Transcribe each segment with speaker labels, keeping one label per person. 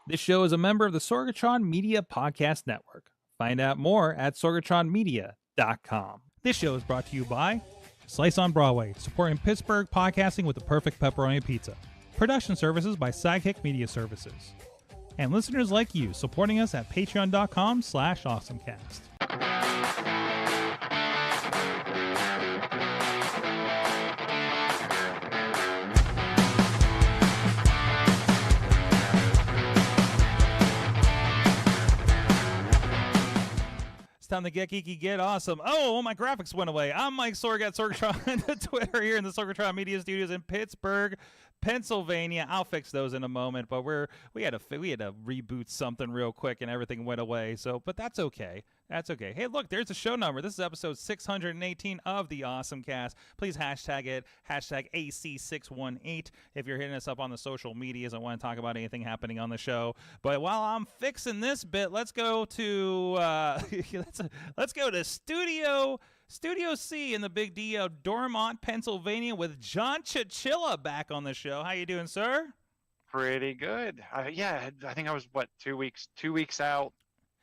Speaker 1: This show is a member of the Sorgatron Media Podcast Network. Find out more at sorgatronmedia.com. This show is brought to you by Slice on Broadway, supporting Pittsburgh podcasting with the perfect pepperoni pizza. Production services by Sidekick Media Services. And listeners like you, supporting us at patreon.com/awesomecast. Time to get geeky, get awesome. Oh, my graphics went away. I'm Mike Sorg at Sorgatron Twitter here in the Sorgatron Media Studios in Pittsburgh, Pennsylvania. I'll fix those in a moment, but we had to reboot something real quick and everything went away. So, but that's okay. That's okay. Hey, look, there's a show number. This is episode 618 of the AwesomeCast. Please hashtag it, hashtag AC618 if you're hitting us up on the social medias and want to talk about anything happening on the show. But while I'm fixing this bit, let's go to let's go to Studio C in the Big D of Dormont, Pennsylvania, with John Chichilla back on the show. How you doing, sir?
Speaker 2: Pretty good. Yeah, I think I was 2 weeks out.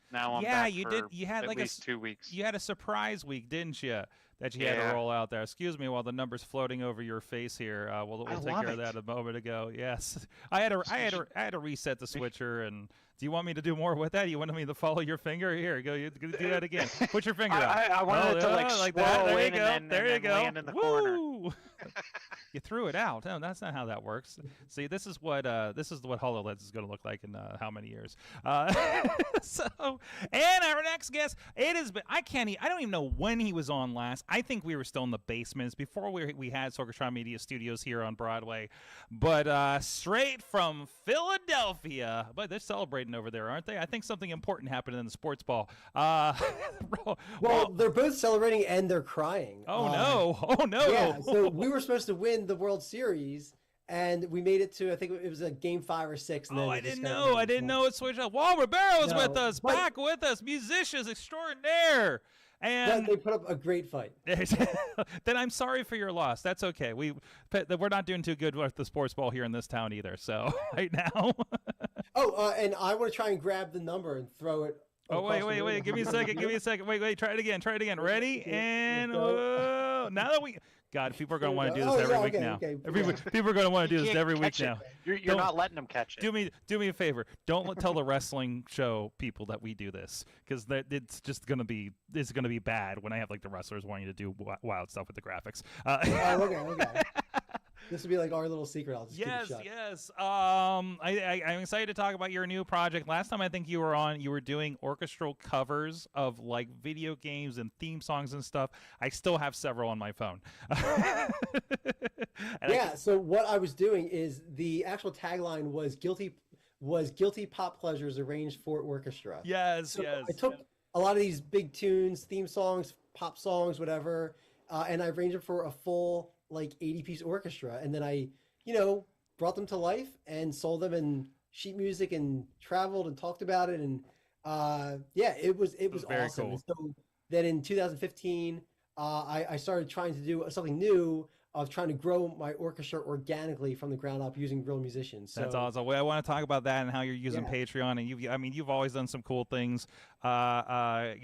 Speaker 2: Now I'm back
Speaker 1: You had
Speaker 2: at
Speaker 1: like
Speaker 2: least 2 weeks.
Speaker 1: You had a surprise week, didn't you? That you had to roll out there. Excuse me while the number's floating over your face here. We'll take care of that a moment ago. Yes, I had to reset the switcher. And do you want me to do more with that? You wanted me to follow your finger? Here, go. You do that again. Put your finger out.
Speaker 2: I wanted it to like that.
Speaker 1: There you go.
Speaker 2: And
Speaker 1: there you go.
Speaker 2: Land in the corner.
Speaker 1: You threw it out. No, that's not how that works. See, this is what HoloLens is going to look like in how many years? And our next guest, I don't even know when he was on last. I think we were still in the basements before we had Sorgatron Media Studios here on Broadway. But straight from Philadelphia, but they're celebrating over there, aren't they? I think something important happened in the sports ball.
Speaker 3: Well, they're both celebrating and they're crying.
Speaker 1: Oh no!
Speaker 3: Yeah, so we were supposed to win the World Series, and we made it to, I think it was a game 5 or 6. And then
Speaker 1: I didn't know it switched up. Wall Ribeiro is with us, back with us, musicians extraordinaire. And
Speaker 3: they put up a great fight.
Speaker 1: Then I'm sorry for your loss. That's okay. We're not doing too good with the sports ball here in this town either. So right now.
Speaker 3: And I want to try and grab the number and throw it.
Speaker 1: Oh, wait. Give me a second. Wait. Try it again. Ready? And now that people are going to want to do this every week now. People are going to want to do this every week now.
Speaker 2: You're not letting them catch it.
Speaker 1: Do me a favor. Don't tell the wrestling show people that we do this, because it's just going to be bad when I have like the wrestlers wanting to do wild stuff with the graphics.
Speaker 3: Okay. This would be like our little secret. I'll just keep it shut.
Speaker 1: Yes. I'm excited to talk about your new project. Last time I think you were doing orchestral covers of like video games and theme songs and stuff. I still have several on my phone.
Speaker 3: So what I was doing is the actual tagline was guilty pop pleasures arranged for orchestra.
Speaker 1: Yes.
Speaker 3: I took a lot of these big tunes, theme songs, pop songs, whatever, and I arranged them for a full like 80-piece orchestra, and then I brought them to life and sold them in sheet music and traveled and talked about it, and it was awesome.
Speaker 1: Cool.
Speaker 3: So then in 2015 I started trying to do something new of trying to grow my orchestra organically from the ground up using real musicians. So,
Speaker 1: that's awesome. I want to talk about that and how you're using Patreon, and you've always done some cool things. Like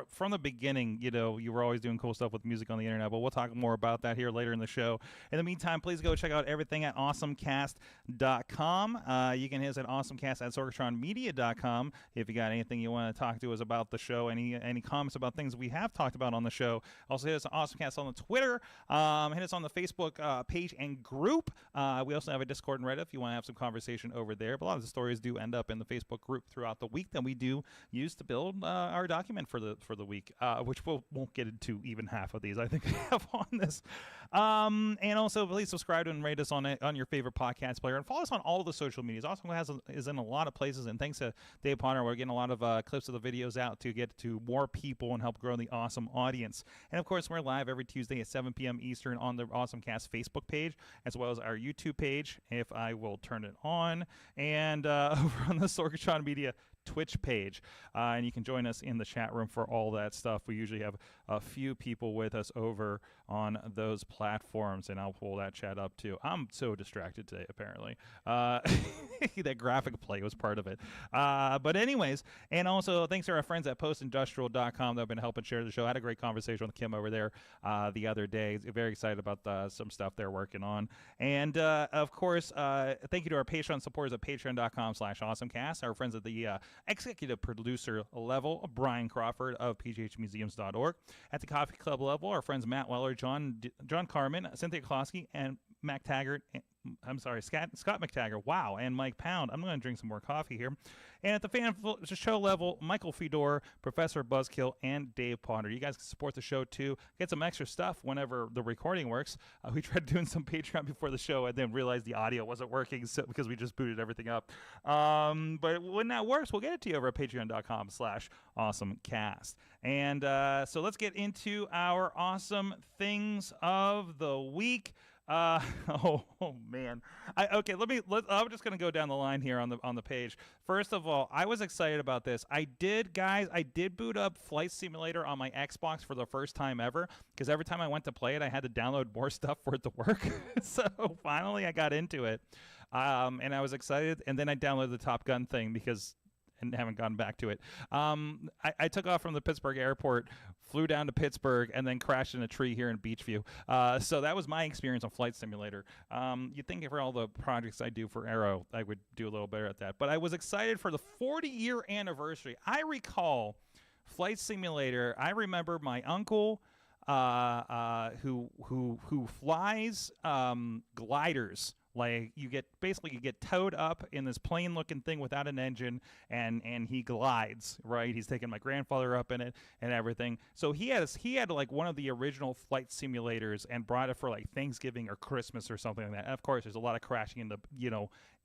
Speaker 1: from the beginning, you were always doing cool stuff with music on the internet. But we'll talk more about that here later in the show. In the meantime, please go check out everything at AwesomeCast.com. You can hit us at AwesomeCast at SorgatronMedia.com if you got anything you want to talk to us about the show. Any comments about things we have talked about on the show. Also hit us at AwesomeCast on the Twitter. Hit us on the Facebook page and group. We also have a Discord and Reddit if you want to have some conversation over there. But a lot of the stories do end up in the Facebook group throughout the week that we do use to build our document for the week, which won't get into even half of these I think we have on this. And also please subscribe and rate us on your favorite podcast player, and follow us on all of the social medias. Also is in a lot of places, and thanks to Dave Potter, we're getting a lot of clips of the videos out to get to more people and help grow the awesome audience. And of course, we're live every Tuesday at 7 p.m. Eastern on the AwesomeCast Facebook page, as well as our YouTube page, if I will turn it on, and over on the Sorgatron Media Twitch page, and you can join us in the chat room for all that stuff. We usually have a few people with us over on those platforms, and I'll pull that chat up too. I'm so distracted today, apparently. That graphic play was part of it. But anyways, and also thanks to our friends at postindustrial.com that have been helping share the show. I had a great conversation with Kim over there the other day. Very excited about some stuff they're working on. And of course, thank you to our Patreon supporters at patreon.com/awesomecast. Our friends at the executive producer level, Brian Crawford of pghmuseums.org. At the coffee club level, our friends Matt Weller, John Carmen, Cynthia Klosky, and Mac Taggart. Scott McTaggart. Wow, and Mike Pound. I'm going to drink some more coffee here. And at the fan show level, Michael Fedor, Professor Buzzkill, and Dave Potter. You guys can support the show too. Get some extra stuff whenever the recording works. We tried doing some Patreon before the show and then realized the audio wasn't working because we just booted everything up. But when that works, we'll get it to you over at patreon.com/awesomecast. And so let's get into our awesome things of the week. Oh man. I'm just gonna go down the line here on the page. First of all, I was excited about this. I did boot up Flight Simulator on my Xbox for the first time ever, because every time I went to play it, I had to download more stuff for it to work. So finally I got into it. And I was excited, and then I downloaded the Top Gun thing and haven't gone back to it. I took off from the Pittsburgh airport, flew down to Pittsburgh, and then crashed in a tree here in Beachview. So that was my experience on Flight Simulator. You'd think for all the projects I do for Aero, I would do a little better at that. But I was excited for the 40-year anniversary. I recall Flight Simulator. I remember my uncle who flies gliders. Like you get towed up in this plane looking thing without an engine, and he glides, right? He's taking my grandfather up in it and everything. So he had like one of the original flight simulators and brought it for like Thanksgiving or Christmas or something like that. And of course, there's a lot of crashing into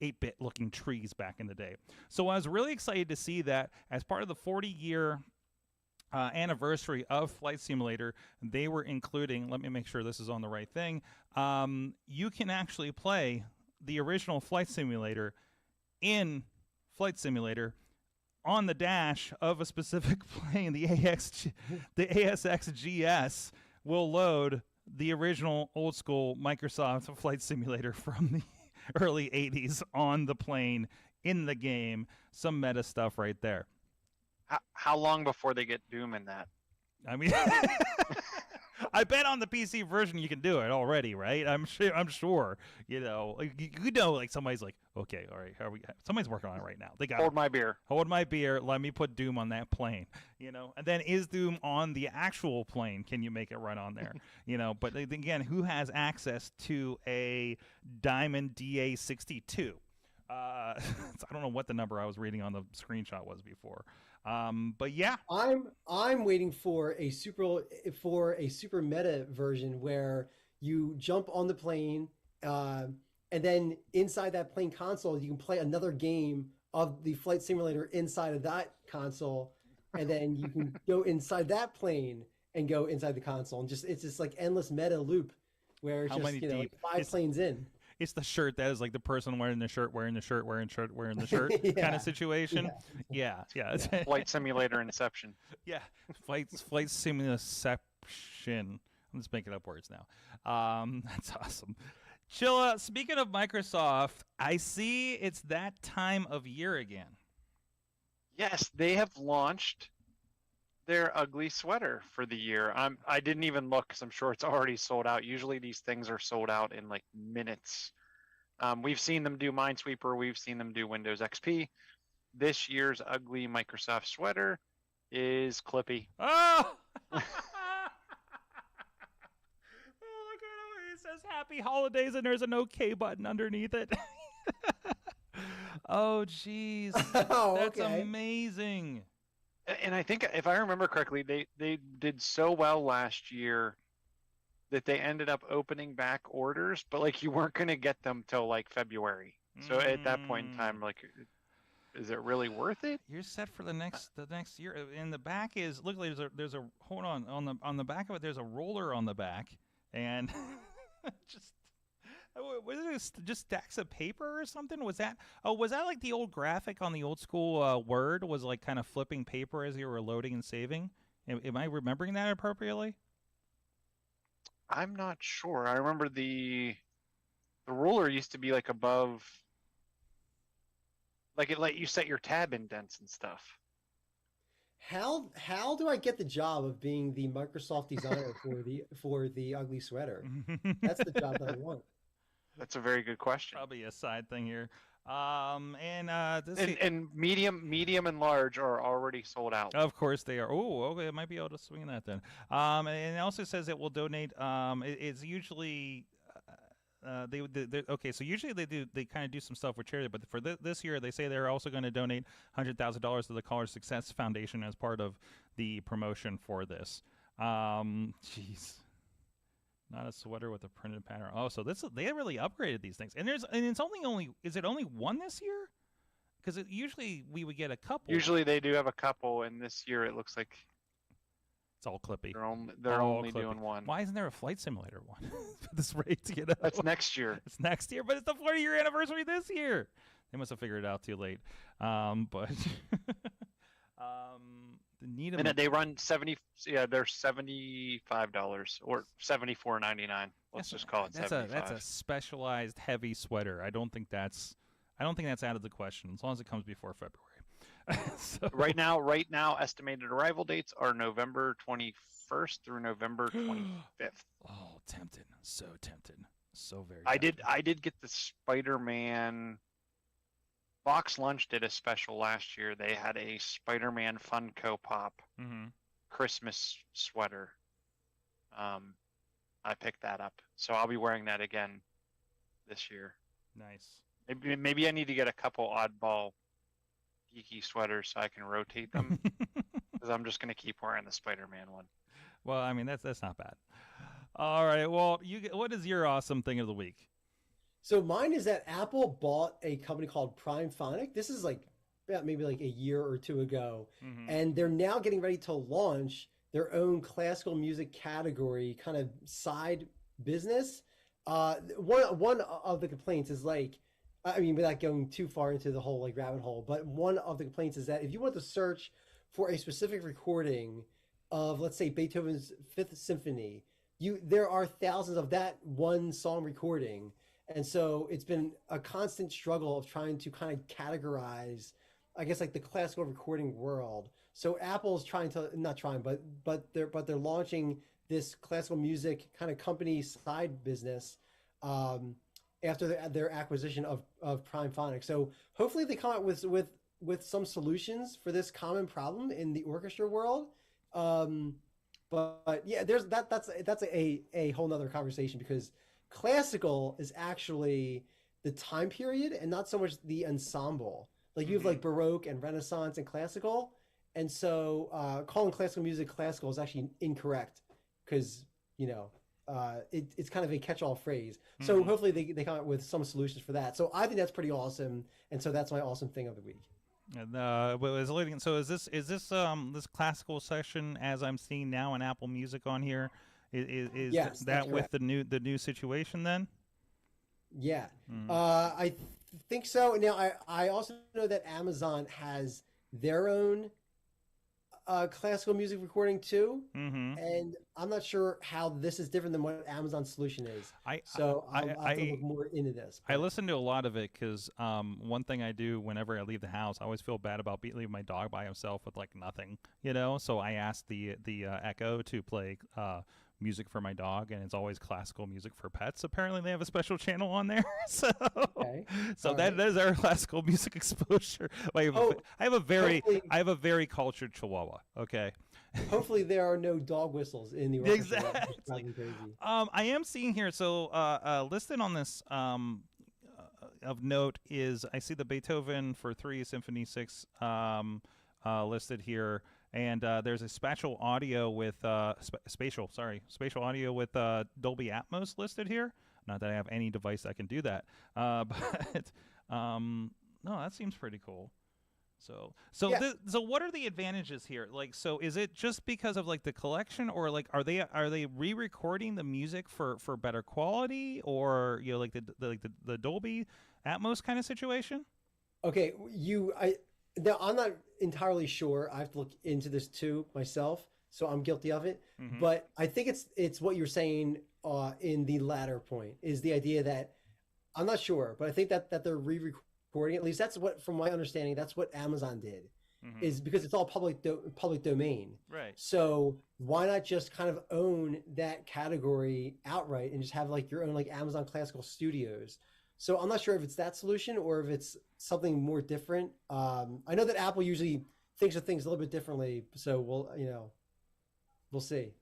Speaker 1: 8-bit looking trees back in the day. So I was really excited to see that as part of the 40-year anniversary of Flight Simulator, they were including, let me make sure this is on the right thing, you can actually play the original Flight Simulator in Flight Simulator on the dash of a specific plane. The ASXGS will load the original old school Microsoft Flight Simulator from the early 80s on the plane in the game. Some meta stuff right there.
Speaker 2: How long before they get Doom in that?
Speaker 1: I mean, I bet on the PC version you can do it already, right? I'm sure. Like somebody's like, okay, all right, somebody's working on it right now. They got
Speaker 2: Hold my beer.
Speaker 1: Let me put Doom on that plane. And then is Doom on the actual plane? Can you make it run on there? But again, who has access to a Diamond DA62? I don't know what the number I was reading on the screenshot was before. But yeah,
Speaker 3: I'm waiting for a super meta version where you jump on the plane, and then inside that plane console you can play another game of the Flight Simulator inside of that console, and then you can go inside that plane and go inside the console, and it's just like endless meta loop where it's like 5 planes in.
Speaker 1: It's the shirt that is like the person wearing the shirt, wearing the shirt, wearing the shirt
Speaker 3: Yeah.
Speaker 1: kind of situation. Yeah.
Speaker 2: Flight Simulator Inception.
Speaker 1: Yeah, Flight Simulaception. I'm just making up words now. That's awesome. Chilla, speaking of Microsoft, I see it's that time of year again.
Speaker 2: Yes, they have launched their ugly sweater for the year. I didn't even look because I'm sure it's already sold out. Usually these things are sold out in like minutes. We've seen them do Minesweeper. We've seen them do Windows XP. This year's ugly Microsoft sweater is Clippy.
Speaker 1: Oh! Oh, look at it. It says Happy Holidays and there's an OK button underneath it. Oh, jeez.
Speaker 3: Oh,
Speaker 1: that's
Speaker 3: okay.
Speaker 1: amazing.
Speaker 2: And I think, if I remember correctly, they did so well last year that they ended up opening back orders, but like you weren't going to get them till like February. So at that point in time, like, is it really worth it?
Speaker 1: You're set for the next year. And the back is, look, there's a hold on the back of it. There's a roller on the back, and just Was it just stacks of paper or something? Was that? Oh, was that like the old graphic on the old school Word? Was like kind of flipping paper as you were loading and saving? Am I remembering that appropriately?
Speaker 2: I'm not sure. I remember the ruler used to be like above, like it let you set your tab indents and stuff.
Speaker 3: How do I get the job of being the Microsoft designer for the ugly sweater? That's the job that I want.
Speaker 2: That's a very good question.
Speaker 1: Probably a side thing here. This
Speaker 2: And medium and large are already sold out.
Speaker 1: of course they are. Oh, okay, I might be able to swing that then. And it also says it will donate. It's usually okay. So usually they kind of do some stuff with charity, but for this year they say they're also going to donate $100,000 to the College Success Foundation as part of the promotion for this. Jeez. Not a sweater with a printed pattern. Oh, so they really upgraded these things. And it's only is it only one this year? Because usually we would get a couple.
Speaker 2: Usually they do have a couple, and this year it looks like
Speaker 1: it's all Clippy.
Speaker 2: They're
Speaker 1: All
Speaker 2: only
Speaker 1: Clippy.
Speaker 2: doing one.
Speaker 1: Why isn't there a Flight Simulator one for this rate?
Speaker 2: That's next year.
Speaker 1: It's next year, but it's the 40-year anniversary this year. They must have figured it out too late. But
Speaker 2: And they run 70. Yeah, they're $75 or $74.99. Let's just call it 75.
Speaker 1: That's a specialized heavy sweater. I don't think that's out of the question as long as it comes before February. So,
Speaker 2: Right now, estimated arrival dates are November 21st through November 25th.
Speaker 1: oh, tempted. So tempted. So very
Speaker 2: I
Speaker 1: tempted.
Speaker 2: did get the Spider-Man. Box Lunch did a special last year. They had a Spider-Man Funko Pop
Speaker 1: Mm-hmm.
Speaker 2: Christmas sweater. I picked that up, so I'll be wearing that again this year.
Speaker 1: Nice.
Speaker 2: Maybe I need to get a couple oddball geeky sweaters so I can rotate them, because I'm just gonna keep wearing the Spider-Man one.
Speaker 1: Well, I mean that's not bad. All right. Well, what is your awesome thing of the week?
Speaker 3: So mine is that Apple bought a company called Prime Phonic. This is like maybe like a year or two ago,
Speaker 1: Mm-hmm.
Speaker 3: and they're now getting ready to launch their own classical music category kind of side business. One of the complaints is like, I mean, without going too far into the whole like rabbit hole, but one of the complaints is that if you want to search for a specific recording of, let's say, Beethoven's Fifth Symphony, there are thousands of that one song recording. And so it's been a constant struggle of trying to kind of categorize, I guess, like the classical recording world. So Apple's not trying, but they're launching this classical music kind of company side business after their acquisition of Prime Phonic. So hopefully they come out with some solutions for this common problem in the orchestra world. But yeah, that's a whole nother conversation, because classical is actually the time period and not so much the ensemble. Like you have like Baroque and Renaissance and classical. And so calling classical music classical is actually incorrect, because, it's kind of a catch-all phrase. So hopefully they come up with some solutions for that. So I think that's pretty awesome. And so that's my awesome thing of the week.
Speaker 1: And so is this this classical session as I'm seeing now in Apple Music on here? Is
Speaker 3: Yes,
Speaker 1: that
Speaker 3: that's
Speaker 1: with the new situation then?
Speaker 3: Yeah, I think so. Now, I also know that Amazon has their own classical music recording too, and I'm not sure how this is different than what Amazon's solution is. I'll have to look more into this.
Speaker 1: I listen to a lot of it because one thing I do whenever I leave the house, I always feel bad about leaving my dog by himself with like nothing, So I ask the Echo to play music for my dog, and it's always classical music for pets. Apparently they have a special channel on there. So that is our classical music exposure. I have a very cultured Chihuahua. Okay.
Speaker 3: Hopefully there are no dog whistles in the orchestra.
Speaker 1: Exactly. I am seeing here, so listed on this of note is, I see the Beethoven for 3 Symphony 6 listed here. And there's a spatial audio with spatial audio with Dolby Atmos listed here. Not that I have any device that can do that, but no, that seems pretty cool. So
Speaker 3: Yeah.
Speaker 1: so what are the advantages here? Like, so is it just because of like the collection, or like are they re-recording the music for better quality, or like the Dolby Atmos kind of situation?
Speaker 3: Okay, now I'm not entirely sure. I have to look into this too myself, so I'm guilty of it.
Speaker 1: Mm-hmm.
Speaker 3: But I think it's what you're saying in the latter point is the idea that I'm not sure, but I think that they're re-recording. At least that's what, from my understanding, that's what Amazon did,
Speaker 1: Mm-hmm.
Speaker 3: is because it's all public domain.
Speaker 1: Right.
Speaker 3: So why not just kind of own that category outright and just have like your own like Amazon Classical Studios? So I'm not sure if it's that solution or if it's something more different. I know that Apple usually thinks of things a little bit differently, so we'll see.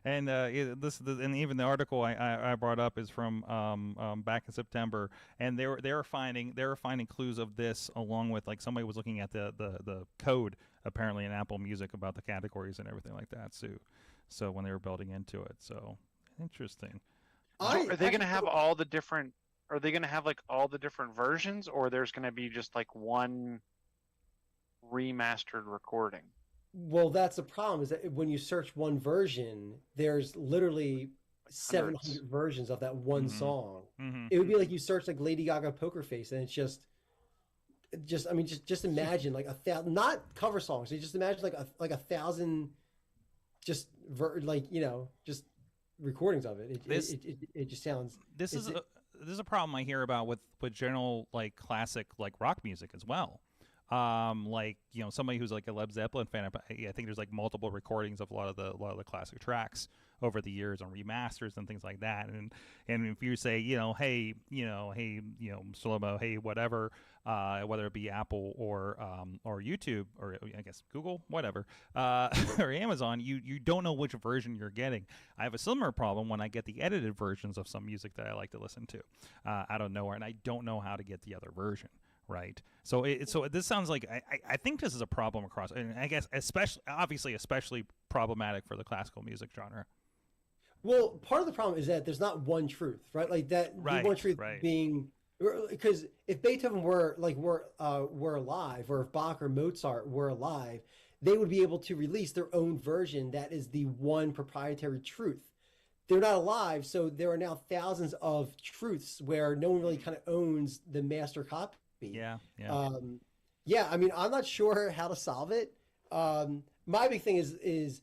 Speaker 1: And and even the article I brought up is from back in September, and they were finding clues of this, along with like somebody was looking at the code apparently in Apple Music about the categories and everything like that. So when they were building into it, so interesting.
Speaker 2: Are they going to have all the different? Are they going to have like all the different versions, or there's going to be just like one remastered recording?
Speaker 3: Well, that's the problem, is that when you search one version, there's literally 700 versions of that one
Speaker 1: Mhm.
Speaker 3: song.
Speaker 1: Mm-hmm.
Speaker 3: It would be like you search like Lady Gaga Poker Face, and it's just imagine like 1,000, not cover songs. So just imagine like 1,000, just just recordings of it. It just sounds.
Speaker 1: This is a problem I hear about with general like classic like rock music as well. Like somebody who's like a Led Zeppelin fan, I think there's like multiple recordings of a lot of the classic tracks over the years on remasters and things like that. And if you say hey Slow-mo, hey whatever, whether it be Apple or YouTube, or I guess Google, whatever, or Amazon, you don't know which version you're getting. I have a similar problem when I get the edited versions of some music that I like to listen to out of nowhere, and I don't know how to get the other version. Right. So so this sounds like I think this is a problem across, and I guess especially problematic for the classical music genre.
Speaker 3: Well, part of the problem is that there's not one truth, right? Like that,
Speaker 1: Right,
Speaker 3: the one truth
Speaker 1: right.
Speaker 3: being, because if Beethoven were alive, or if Bach or Mozart were alive, they would be able to release their own version that is the one proprietary truth. They're not alive, so there are now thousands of truths where no one really kind of owns the master copy.
Speaker 1: Yeah.
Speaker 3: Yeah. I mean, I'm not sure how to solve it. My big thing is,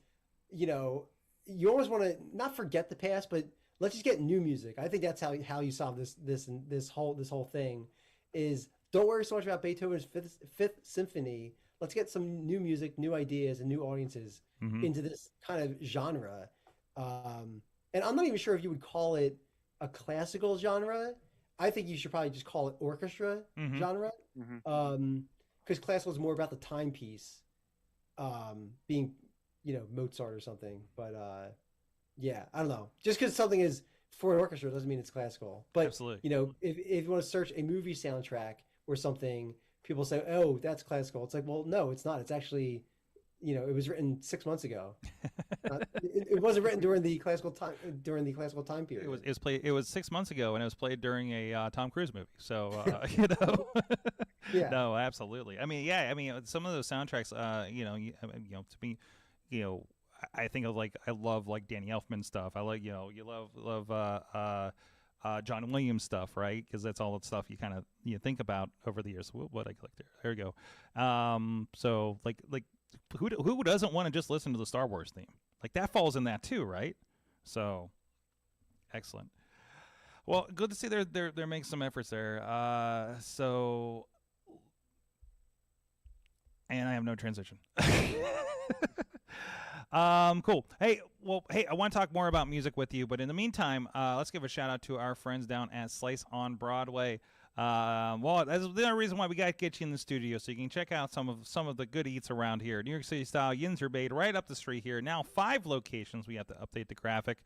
Speaker 3: you always want to not forget the past, but let's just get new music. I think that's how you solve this whole thing. Is don't worry so much about Beethoven's Fifth Symphony. Let's get some new music, new ideas, and new audiences
Speaker 1: Mm-hmm.
Speaker 3: into this kind of genre. And I'm not even sure if you would call it a classical genre. I think you should probably just call it orchestra
Speaker 1: Mm-hmm.
Speaker 3: genre,
Speaker 2: Mm-hmm.
Speaker 3: because classical is more about the timepiece, being, Mozart or something. But yeah, I don't know. Just because something is for an orchestra doesn't mean it's classical. But
Speaker 1: Absolutely.
Speaker 3: if you want to search a movie soundtrack or something, people say, "Oh, that's classical." It's like, well, no, it's not. It's actually, it was written 6 months ago. It wasn't written during the classical time period.
Speaker 1: It was 6 months ago, and it was played during a Tom Cruise movie. So
Speaker 3: Yeah.
Speaker 1: No, absolutely. I mean, yeah. I mean, some of those soundtracks, to me, I think of like I love like Danny Elfman stuff. I like you love John Williams stuff, right? Because that's all the stuff you kind of think about over the years. What I clicked there. There you go. So like who doesn't want to just listen to the Star Wars theme? Like that falls in that too, right? So excellent. Well, good to see they're making some efforts there. And I have no transition. Cool. Hey, I want to talk more about music with you, but in the meantime, let's give a shout out to our friends down at Slice on Broadway. Well, that's the only reason why we got to get you in the studio, so you can check out some of the good eats around here. New York City style, Yinzer Bay, right up the street here. Now 5 locations. We have to update the graphic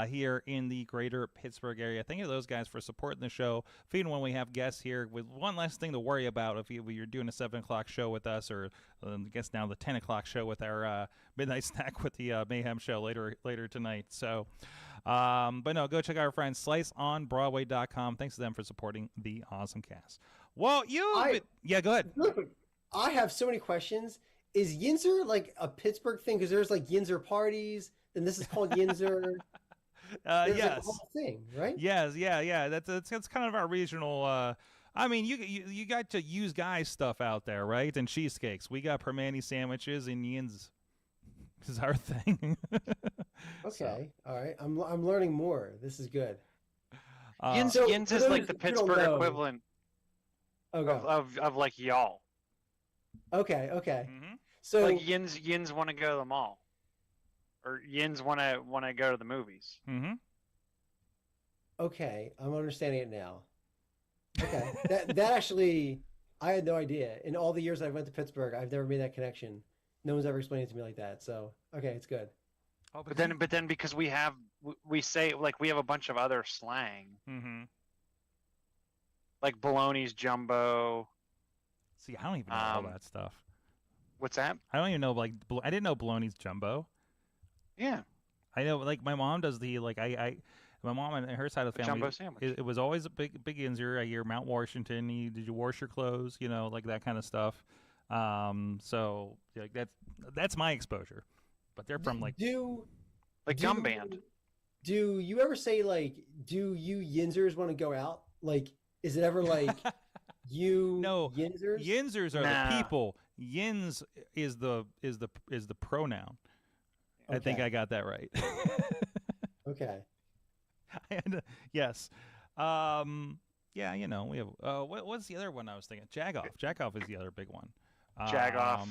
Speaker 1: here in the greater Pittsburgh area. Thank you to those guys for supporting the show, feeding when we have guests here, with one less thing to worry about if you're doing a 7 o'clock show with us, or I guess now the 10 o'clock show with our midnight snack with the Mayhem show later tonight. So. But no, go check out our friends, sliceonbroadway.com. Thanks to them for supporting the AwesomeCast. Well, yeah, go ahead.
Speaker 3: Real quick, I have so many questions. Is Yinzer like a Pittsburgh thing? Because there's like Yinzer parties, then this is called Yinzer. There's like a
Speaker 1: Yes.
Speaker 3: whole thing, right?
Speaker 1: Yes, yeah. That's kind of our regional. I mean, you got to use guys stuff out there, right? And cheesecakes. We got permani sandwiches and yins is our thing.
Speaker 3: Okay, all right. I'm learning more. This is good.
Speaker 2: Yins,
Speaker 3: So,
Speaker 2: Yins
Speaker 3: for
Speaker 2: is like
Speaker 3: those
Speaker 2: the
Speaker 3: who don't
Speaker 2: Pittsburgh
Speaker 3: know-
Speaker 2: equivalent
Speaker 3: Okay,
Speaker 2: of like y'all.
Speaker 3: okay.
Speaker 1: Mm-hmm.
Speaker 3: So
Speaker 2: Like Yins want to go to the mall, or Yins want to go to the movies.
Speaker 1: Mm-hmm.
Speaker 3: okay, I'm understanding it now. Okay, that actually, I had no idea. In all the years I went to Pittsburgh, I've never made that connection. No one's ever explained it to me like that. So okay, it's good.
Speaker 1: Oh,
Speaker 2: But then because we say like we have a bunch of other slang,
Speaker 1: Mm-hmm.
Speaker 2: like bologna's jumbo.
Speaker 1: See, I don't even know all
Speaker 2: Um,
Speaker 1: that stuff.
Speaker 2: What's that?
Speaker 1: I don't even know I didn't know bologna's jumbo.
Speaker 2: Yeah,
Speaker 1: I know like my mom does the like my mom and her side of the
Speaker 2: a
Speaker 1: family.
Speaker 2: jumbo sandwich.
Speaker 1: It was always a big Inzer. I hear Mount Washington. Did you wash your clothes? You know, like that kind of stuff. So like that's my exposure. But they're from like
Speaker 2: Like gum band.
Speaker 3: Do you ever say like, do you Yinzers want to go out? Like, is it ever like you
Speaker 1: No,
Speaker 3: Yinzers?
Speaker 1: Yinzers are
Speaker 2: Nah.
Speaker 1: the people. Yins is the pronoun. I think
Speaker 3: Okay.
Speaker 1: I got that right.
Speaker 3: Okay.
Speaker 1: Yes. Yeah, you know, we have what's the other one I was thinking? Jagoff. Jagoff is the other big one.
Speaker 2: Jagoff.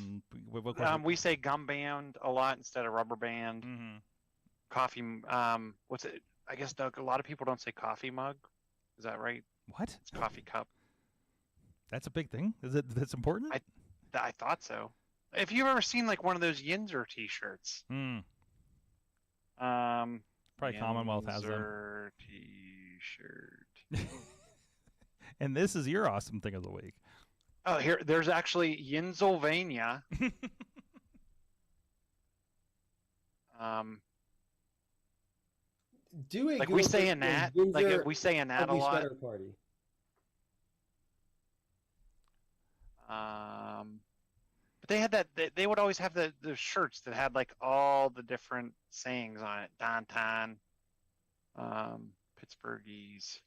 Speaker 1: We
Speaker 2: We say gum band a lot instead of rubber band.
Speaker 1: Mhm.
Speaker 2: Coffee. What's it? I guess Doug, a lot of people don't say coffee mug. Is that right?
Speaker 1: What?
Speaker 2: It's coffee cup.
Speaker 1: That's a big thing. Is it? That's important.
Speaker 2: I thought so. If you've ever seen like one of those Yinzer T-shirts,
Speaker 1: Mm,
Speaker 2: probably
Speaker 1: probably Commonwealth has them.
Speaker 2: Yinzer T-shirt.
Speaker 1: And this is your awesome thing of the week.
Speaker 2: Oh, there's actually Yinzelvania.
Speaker 3: Do it.
Speaker 2: Like we say in that, like we say in that a lot.
Speaker 3: Sweater party.
Speaker 2: But they had that. They would always have the shirts that had like all the different sayings on it. Downtown, Pittsburghese,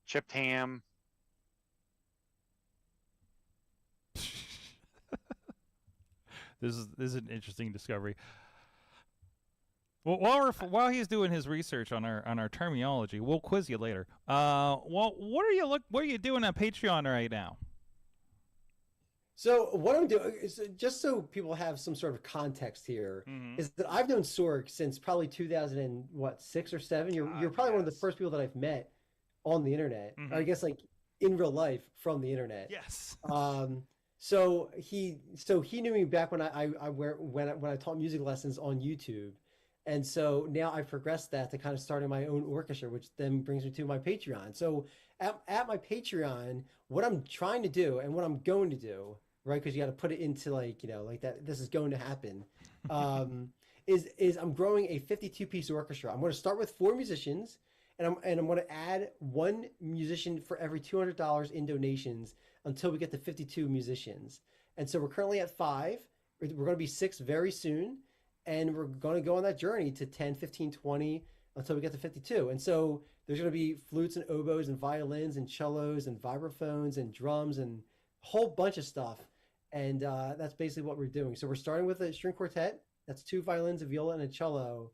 Speaker 2: chipped ham.
Speaker 1: This is an interesting discovery. Well, while he's doing his research on our terminology, we'll quiz you later. Well, what are you doing on Patreon right now?
Speaker 3: So what I'm doing is just so people have some sort of context here,
Speaker 1: Mhm.
Speaker 3: is that I've known Sorg since probably 2006 or 7. You're probably one of the
Speaker 1: yes.
Speaker 3: first people that I've met on the internet.
Speaker 1: Mhm.
Speaker 3: Or I guess like in real life from the internet.
Speaker 1: Yes.
Speaker 3: So he knew me back when I taught music lessons on YouTube. And so now I've progressed that to kind of starting my own orchestra, which then brings me to my Patreon. So at my Patreon, what I'm trying to do and what I'm going to do, right? Because you got to put it into like that. This is going to happen. Is I'm growing a 52-piece orchestra. I'm going to start with 4 musicians, and I'm going to add 1 musician for every $200 in donations until we get to 52 musicians. And so we're currently at 5. We're going to be 6 very soon. And we're going to go on that journey to 10, 15, 20 until we get to 52. And so there's going to be flutes and oboes and violins and cellos and vibraphones and drums and a whole bunch of stuff. And that's basically what we're doing. So we're starting with a string quartet. That's 2 violins, a viola, and a cello.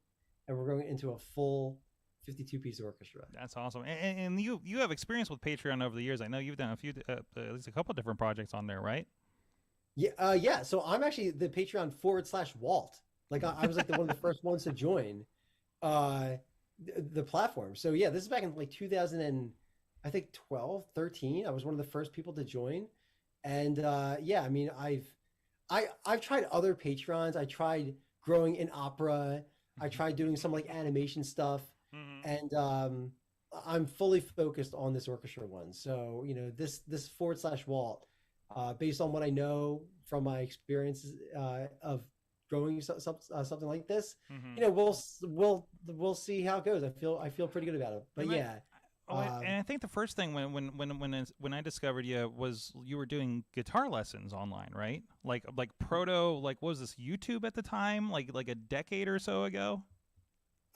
Speaker 3: And we're going into a full 52-piece orchestra.
Speaker 1: That's awesome. And you have experience with Patreon over the years. I know you've done at least a couple different projects on there, right?
Speaker 3: Yeah. Yeah. So I'm actually the Patreon /Walt. Like I was like one of the first ones to join the platform. So yeah, this is back in like 2012, 13. I was one of the first people to join. And yeah, I mean, I've tried other Patreons. I tried growing in opera. I tried doing some like animation stuff.
Speaker 1: Mm-hmm.
Speaker 3: And I'm fully focused on this orchestra one. So, this /Walt, based on what I know from my experiences of growing something like this,
Speaker 1: Mm-hmm.
Speaker 3: we'll see how it goes. I feel pretty good about it. But yeah,
Speaker 1: And I think the first thing when I discovered you was you were doing guitar lessons online, right? Like proto, like what was this, YouTube at the time, like a decade or so ago?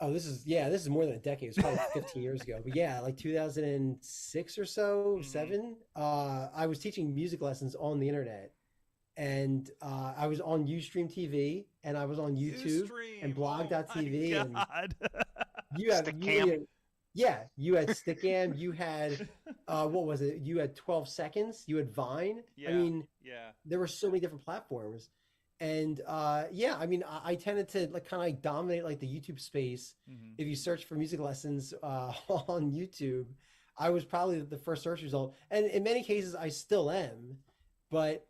Speaker 3: Oh, this is more than a decade. It's probably 15 years ago. But yeah, like 2006 or so,
Speaker 1: Mhm.
Speaker 3: 7. I was teaching music lessons on the internet, and I was on Ustream TV, and I was on YouTube and
Speaker 1: Ustream. Oh my
Speaker 3: blog.tv, and
Speaker 1: God.
Speaker 3: you have
Speaker 2: Stick
Speaker 3: you,
Speaker 2: cam.
Speaker 3: yeah, you had Stickam, you had what was it? You had 12 seconds, you had Vine. I
Speaker 1: Yeah.
Speaker 3: mean,
Speaker 1: Yeah.
Speaker 3: there were so many different platforms. And yeah, I mean, I tended to like kind of like dominate like the YouTube space.
Speaker 1: Mhm.
Speaker 3: If you search for music lessons on YouTube, I was probably the first search result, and in many cases I still am. But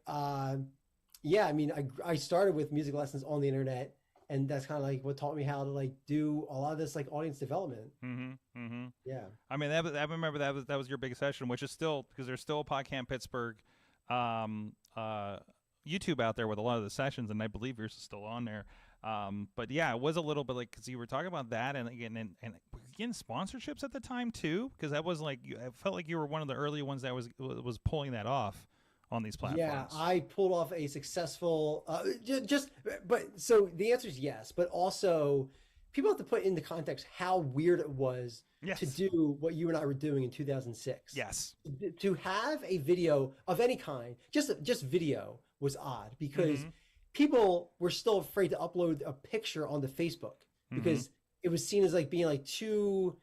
Speaker 3: yeah, I mean, I started with music lessons on the internet, and that's kind of like what taught me how to like do a lot of this like audience development.
Speaker 1: Mm-hmm. Mm-hmm.
Speaker 3: Yeah.
Speaker 1: I mean, I remember that was your big session, which is still, because there's still a PodCamp Pittsburgh um, uh, YouTube out there with a lot of the sessions, and I believe yours is still on there. But yeah, it was a little bit like, because you were talking about that, and again, and were you getting sponsorships at the time too, because that was like, I felt like you were one of the early ones that was pulling that off on these platforms.
Speaker 3: Yeah, I pulled off a successful, but so the answer is yes, but also people have to put into context how weird it was
Speaker 1: Yes.
Speaker 3: to do what you and I were doing in 2006.
Speaker 1: Yes.
Speaker 3: To have a video of any kind, just video was odd because
Speaker 1: Mhm.
Speaker 3: people were still afraid to upload a picture onto Facebook because it was seen as like being like too,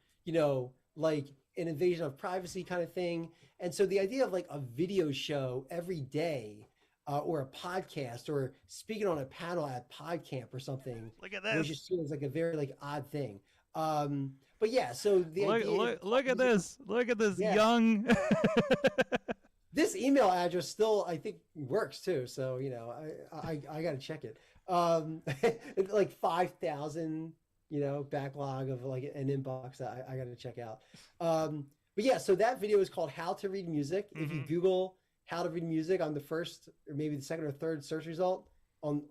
Speaker 3: like an invasion of privacy kind of thing. And so the idea of like a video show every day or a podcast or speaking on a panel at PodCamp or something
Speaker 1: Look at
Speaker 3: was
Speaker 1: this.
Speaker 3: just seen as like a very like odd thing. But yeah, so the idea
Speaker 1: Look at this. Look at this
Speaker 3: Yeah.
Speaker 1: young.
Speaker 3: this email address still I think works too. So I got to check it. It's like 5,000 backlog of like an inbox that I got to check out. But yeah, so that video is called How to Read Music. If you Google how to read music on the first or maybe the second or third search result on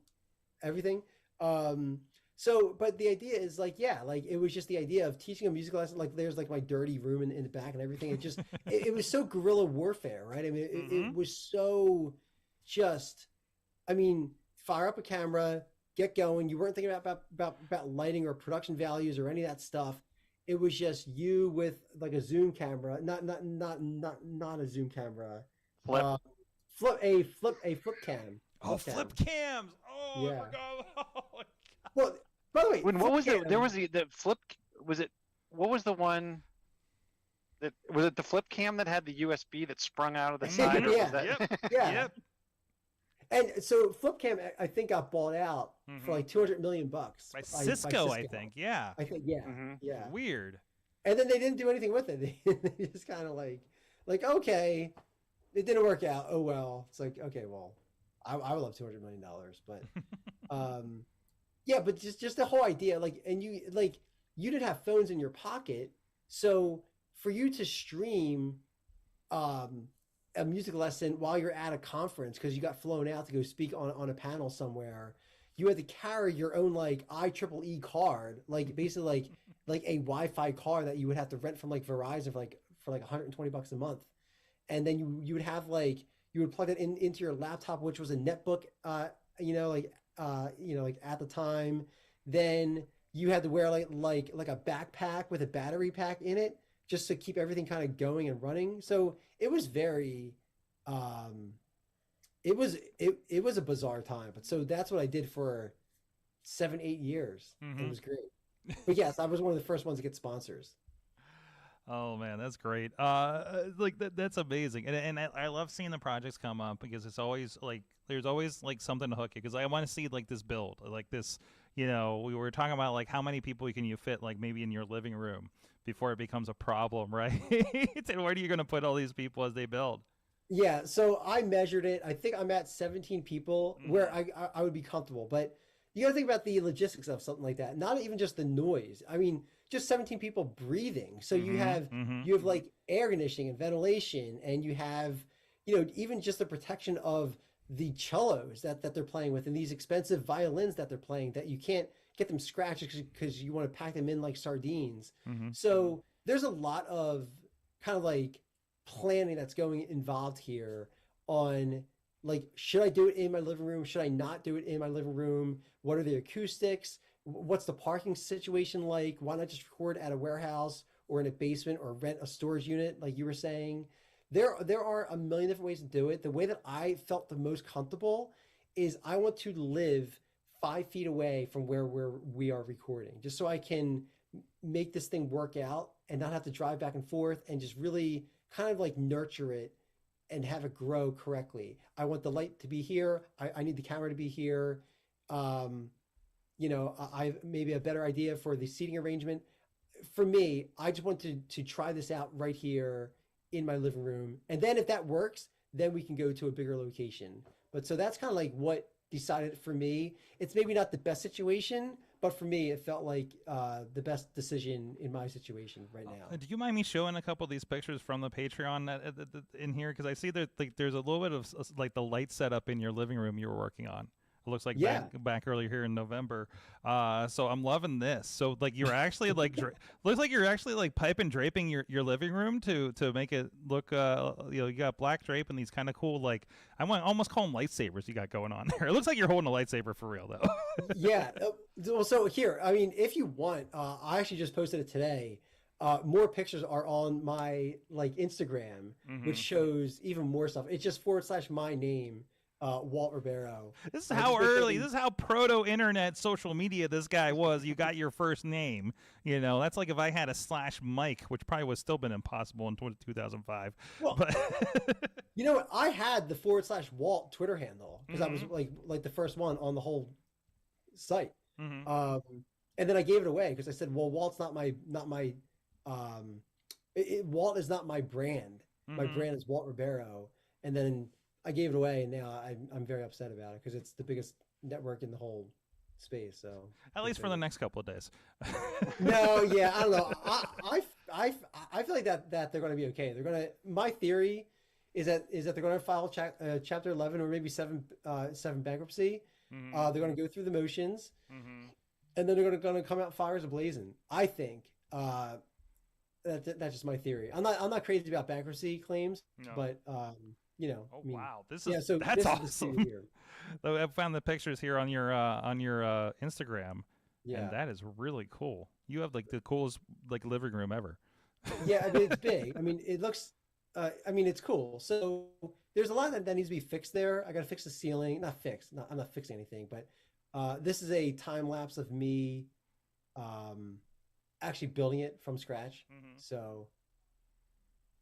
Speaker 3: everything. But the idea is like, yeah, like it was just the idea of teaching a music lesson. Like there's like my dirty room in the back and everything. It just, it was so guerrilla warfare, right? I mean, it was so just, I mean, fire up a camera, get going. You weren't thinking about lighting or production values or any of that stuff. It was just you with like a zoom camera, not a zoom camera.
Speaker 2: Flip.
Speaker 3: Flip cam.
Speaker 1: Oh,
Speaker 3: Flip
Speaker 1: flip
Speaker 3: cam.
Speaker 1: cams. Oh,
Speaker 3: Yeah.
Speaker 1: I forgot. Oh, my God.
Speaker 3: Well, by the way,
Speaker 2: What
Speaker 3: flip
Speaker 2: was it? There
Speaker 3: cam-
Speaker 2: was the flip. Was it? What was the one? That was it. The flip cam that had the USB that sprung out of the side. Or
Speaker 3: Yeah.
Speaker 2: was that...
Speaker 1: Yep.
Speaker 3: Yeah.
Speaker 1: Yep.
Speaker 3: And so Flipcam, I think, got bought out for like $200 million
Speaker 1: By Cisco, I think. Yeah.
Speaker 3: I think, yeah,
Speaker 2: Mhm.
Speaker 3: yeah.
Speaker 1: Weird.
Speaker 3: And then they didn't do anything with it. They just kind of like, okay, it didn't work out. Oh well. It's like, okay, well, I would love $200 million, but yeah, but just the whole idea, like, and you didn't have phones in your pocket, so for you to stream a music lesson while you're at a conference because you got flown out to go speak on a panel somewhere, you had to carry your own like IEEE card, like basically like a Wi-Fi card that you would have to rent from like Verizon for like $120 a month, and then you would have like you would plug it into your laptop, which was a netbook, like at the time. Then you had to wear like a backpack with a battery pack in it just to keep everything kind of going and running. So it was very it was a bizarre time. But so that's what I did for 7-8 years. And it was great. But yes, I was one of the first ones to get sponsors.
Speaker 1: Oh man, that's great. Like that's amazing, and I love seeing the projects come up because it's always like there's always like something to hook you, because I want to see like this build, like this. We were talking about like how many people can you fit like maybe in your living room before it becomes a problem, right? And where are you going to put all these people as they build?
Speaker 3: Yeah, so I measured it. I think I'm at 17 people where I would be comfortable, but you got to think about the logistics of something like that. Not even just the noise. I mean, just 17 people breathing. So you have like air conditioning and ventilation, and you have even just the protection of the cellos that they're playing with, and these expensive violins that they're playing that you can't get them scratched because you want to pack them in like sardines. So there's a lot of kind of like planning that's going involved here on like, should I do it in my living room? Should I not do it in my living room? What are the acoustics? What's the parking situation like? Why not just record at a warehouse or in a basement or rent a storage unit, like you were saying? There are a million different ways to do it. The way that I felt the most comfortable is I want to live 5 feet away from where we are recording, just so I can make this thing work out and not have to drive back and forth and just really kind of like nurture it and have it grow correctly. I want the light to be here. I need the camera to be here. I maybe a better idea for the seating arrangement. For me, I just want to try this out right here in my living room. And then if that works, then we can go to a bigger location. But so that's kind of like what decided for me. It's maybe not the best situation, but for me, it felt like the best decision in my situation right now.
Speaker 1: Do you mind me showing a couple of these pictures from the Patreon in here? Because I see that like, there's a little bit of like the light setup in your living room you were working on. It looks like back earlier here in November. So I'm loving this. So like you're actually like looks like you're actually like pipe and draping your living room to make it look you got black drape and these kind of cool, like I want almost call them lightsabers you got going on there. It looks like you're holding a lightsaber for real though.
Speaker 3: Yeah. Well, so here, I mean, if you want, I actually just posted it today. More pictures are on my like Instagram, which shows even more stuff. It's just / my name. Walt Ribeiro.
Speaker 1: This is how early, this is how proto-internet social media this guy was. You got your first name. You know, that's like if I had a /Mike, which probably would still been impossible in 2005.
Speaker 3: Well,
Speaker 1: but
Speaker 3: you know what? I had the / Walt Twitter handle because I was like the first one on the whole site. And then I gave it away because I said, well, Walt's not my Walt is not my brand. My brand is Walt Ribeiro. And then I gave it away, and now I'm very upset about it because it's the biggest network in the whole space. So
Speaker 1: at least for the next couple of days.
Speaker 3: No, yeah, I don't know. I feel like that they're going to be okay. They're going to. My theory is that they're going to file Chapter 11 or maybe 7 bankruptcy. They're going to go through the motions, and then they're going to come out fires ablazing. I think that's just my theory. I'm not crazy about bankruptcy claims, but. You know,
Speaker 1: oh,
Speaker 3: I mean,
Speaker 1: wow, that's
Speaker 3: awesome.
Speaker 1: I found the pictures here on your Instagram, and that is really cool. You have like the coolest like living room ever.
Speaker 3: Yeah, I mean, it's big. I mean, it looks. I mean, it's cool. So there's a lot that needs to be fixed there. I got to fix the ceiling. Not fixed. I'm not fixing anything, but this is a time lapse of me, actually building it from scratch. So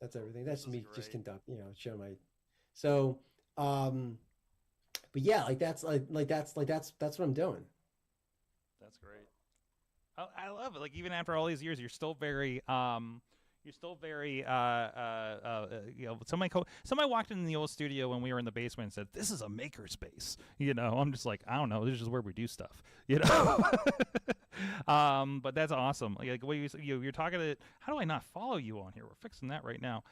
Speaker 3: that's everything. That's me great. Just show my. So, but yeah, that's what I'm doing.
Speaker 1: That's great. I love it. Like even after all these years, you're still very, somebody walked in the old studio when we were in the basement and said, "This is a maker space." You know, I'm just like, I don't know. This is just where we do stuff. You know. But that's awesome. Like what you're talking to. How do I not follow you on here? We're fixing that right now.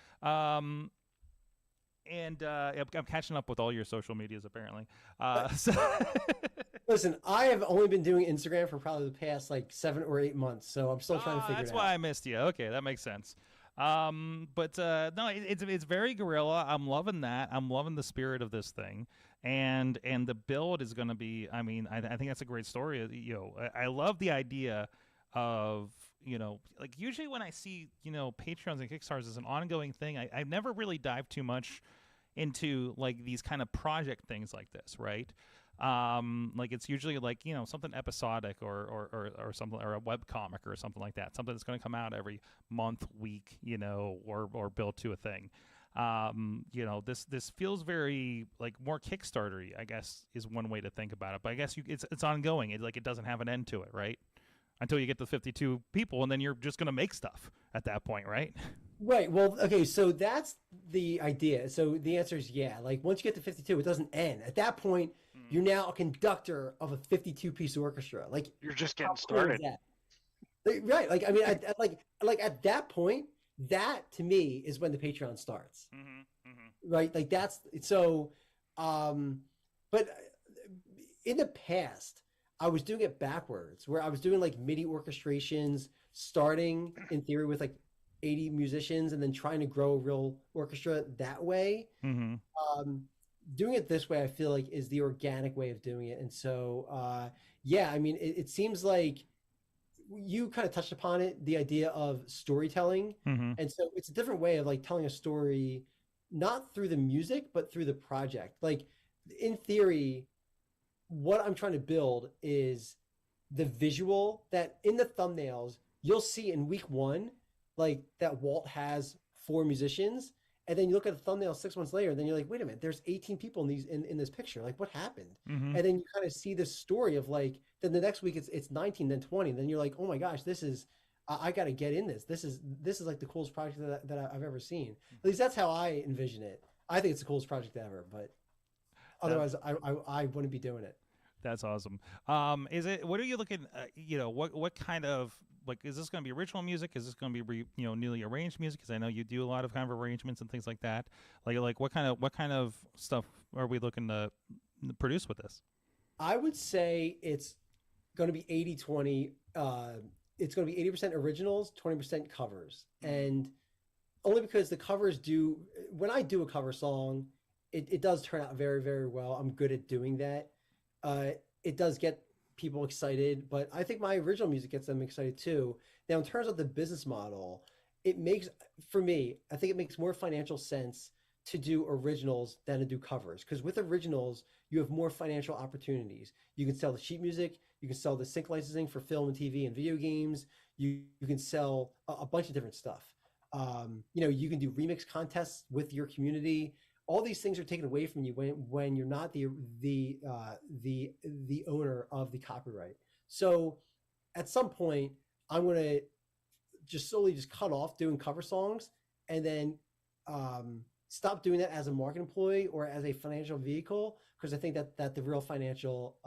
Speaker 1: And I'm catching up with all your social medias apparently.
Speaker 3: Listen, I have only been doing Instagram for probably the past like 7 or 8 months, so I'm still trying to figure it out.
Speaker 1: That's why I missed you. Okay, that makes sense. But no, it's very guerrilla. I'm loving that. I'm loving the spirit of this thing, and the build is going to be. I mean, I think that's a great story. You know, I love the idea of, you know, like usually when I see, you know, Patreons and Kickstarters as an ongoing thing, I've never really dived too much into like these kind of project things like this, right? Like it's usually like, you know, something episodic or something, or a web comic or something like that, something that's going to come out every month, week, you know, or build to a thing. You know, this feels very like more Kickstarter-y, I guess, is one way to think about it. But I guess it's ongoing. It doesn't have an end to it, right? Until you get to 52 people, and then you're just going to make stuff at that point, right?
Speaker 3: Right. Well, okay, so that's the idea. So the answer is yeah. Like once you get to 52, it doesn't end. At that point, you're now a conductor of a 52-piece orchestra. Like
Speaker 2: you're just getting started.
Speaker 3: Right. Like I mean, like at that point, that to me is when the Patreon starts. Right. Like that's so. But in the past, I was doing it backwards, where I was doing like MIDI orchestrations, starting in theory with like 80 musicians and then trying to grow a real orchestra that way.
Speaker 1: Mm-hmm.
Speaker 3: Um, Doing it this way, I feel like is the organic way of doing it. And so, yeah, I mean, it seems like you kind of touched upon it, the idea of storytelling.
Speaker 1: Mm-hmm.
Speaker 3: And so it's a different way of like telling a story, not through the music, but through the project. Like in theory, what I'm trying to build is the visual that in the thumbnails, you'll see in week one, like that Walt has 4 musicians. And then you look at the thumbnail 6 months later, and then you're like, wait a minute, there's 18 people in these in this picture. Like, what happened?
Speaker 1: Mm-hmm.
Speaker 3: And then you kind of see this story of like, then the next week it's 19, then 20. Then you're like, oh my gosh, this is I got to get in this. This is like the coolest project that I've ever seen. At least that's how I envision it. I think it's the coolest project ever, but otherwise I wouldn't be doing it.
Speaker 1: That's awesome. Is it? What are you looking? What kind of like? Is this going to be original music? Is this going to be newly arranged music? Because I know you do a lot of kind of arrangements and things like that. Like what kind of stuff are we looking to produce with this?
Speaker 3: I would say it's going to be 80-20. It's going to be 80% originals, 20% covers, and only because the covers do. When I do a cover song, it does turn out very, very well. I'm good at doing that. It does get people excited, but I think my original music gets them excited too. Now, in terms of the business model, it makes, for me, I think it makes more financial sense to do originals than to do covers. Because with originals, you have more financial opportunities. You can sell the sheet music, you can sell the sync licensing for film and TV and video games, you can sell a bunch of different stuff. You can do remix contests with your community. All these things are taken away from you when you're not the owner of the copyright. So at some point, I'm going to just solely just cut off doing cover songs and then stop doing that as a market employee or as a financial vehicle, because I think that the real financial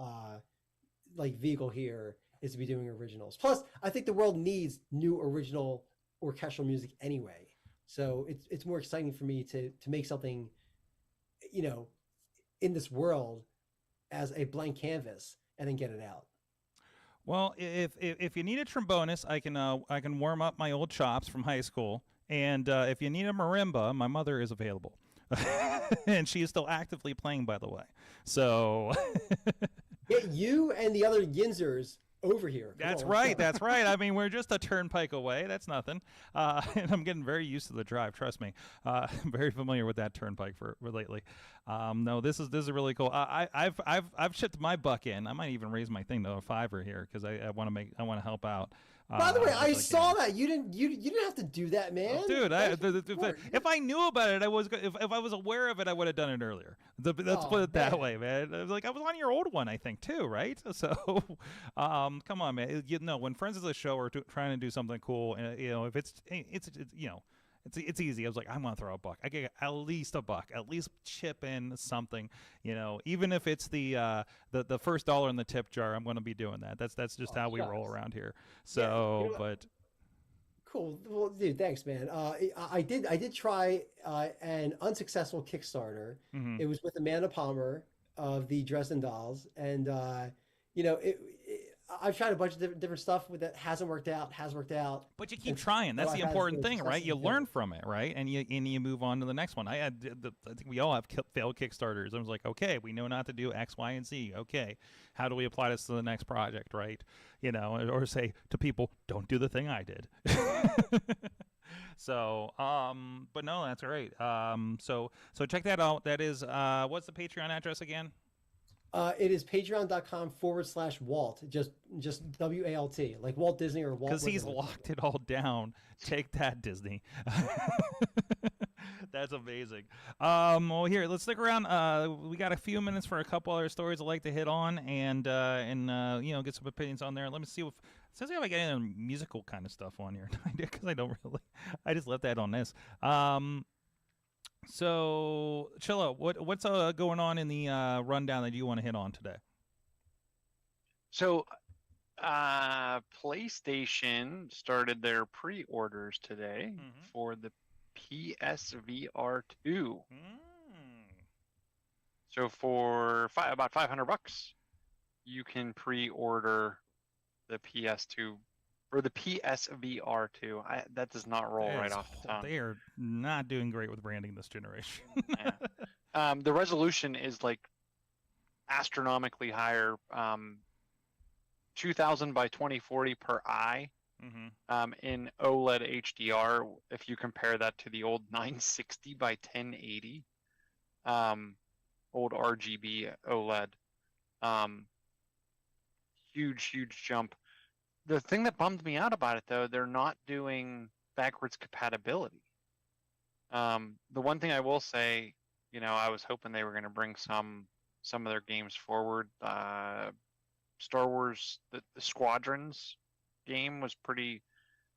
Speaker 3: vehicle here is to be doing originals. Plus, I think the world needs new original orchestral music anyway. So it's more exciting for me to make something in this world as a blank canvas and then get it out.
Speaker 1: Well, if you need a trombonist, I can warm up my old chops from high school, and if you need a marimba, my mother is available, and she is still actively playing, by the way. So
Speaker 3: Get you and the other Yinzers over here.
Speaker 1: That's right. That's right. I mean, we're just a turnpike away. That's nothing. And I'm getting very used to the drive. Trust me. I'm very familiar with that turnpike for lately. No, this is really cool. I've shipped my buck in. I might even raise my thing to a $5 here because I want to help out.
Speaker 3: By the way, I saw that you didn't have to do that, man.
Speaker 1: Dude, if I knew about it, if I was aware of it, I would have done it earlier. Let's put it that way, man. I was on your old one, I think, too, right? So, come on, man. When friends of the show are trying to do something cool, and if it's easy. I was like, I want to throw a buck. I get at least a buck, at least chip in something, even if it's the first dollar in the tip jar, I'm going to be doing that. That's just how we roll around here. So, yeah, but
Speaker 3: cool. Well, dude, thanks, man. I did try an unsuccessful Kickstarter.
Speaker 1: Mm-hmm.
Speaker 3: It was with Amanda Palmer of the Dresden Dolls, and I've tried a bunch of different stuff that hasn't worked out.
Speaker 1: But you keep trying. That's the important thing, right? You learn from it, right? And you move on to the next one. I think we all have failed Kickstarters. I was like, okay, we know not to do X, Y, and Z. Okay, how do we apply this to the next project, right? Or say to people, don't do the thing I did. So, but no, that's great. So check that out. That is, what's the Patreon address again?
Speaker 3: It is patreon.com/Walt, just WALT, like Walt Disney or Walt.
Speaker 1: Because he's locked it all down. Take that, Disney. That's amazing. Well, here, let's stick around. We got a few minutes for a couple other stories I'd like to hit on and get some opinions on there. Let me see if I get any musical kind of stuff on here. Because I don't really. I just left that on this. So, Chilla, what's going on in the rundown that you want to hit on today?
Speaker 2: So, PlayStation started their pre-orders today for the PSVR 2. So for about $500, you can pre-order the PS2 For the PSVR 2, that does not roll right off the tongue.
Speaker 1: They are not doing great with branding this generation.
Speaker 2: Yeah. The resolution is like astronomically higher, 2000 by 2040 per eye. In OLED HDR, if you compare that to the old 960 by 1080, old RGB OLED, huge jump. The thing that bummed me out about it, though, they're not doing backwards compatibility. The one thing I will say, I was hoping they were going to bring some of their games forward. Star Wars, the Squadrons game was pretty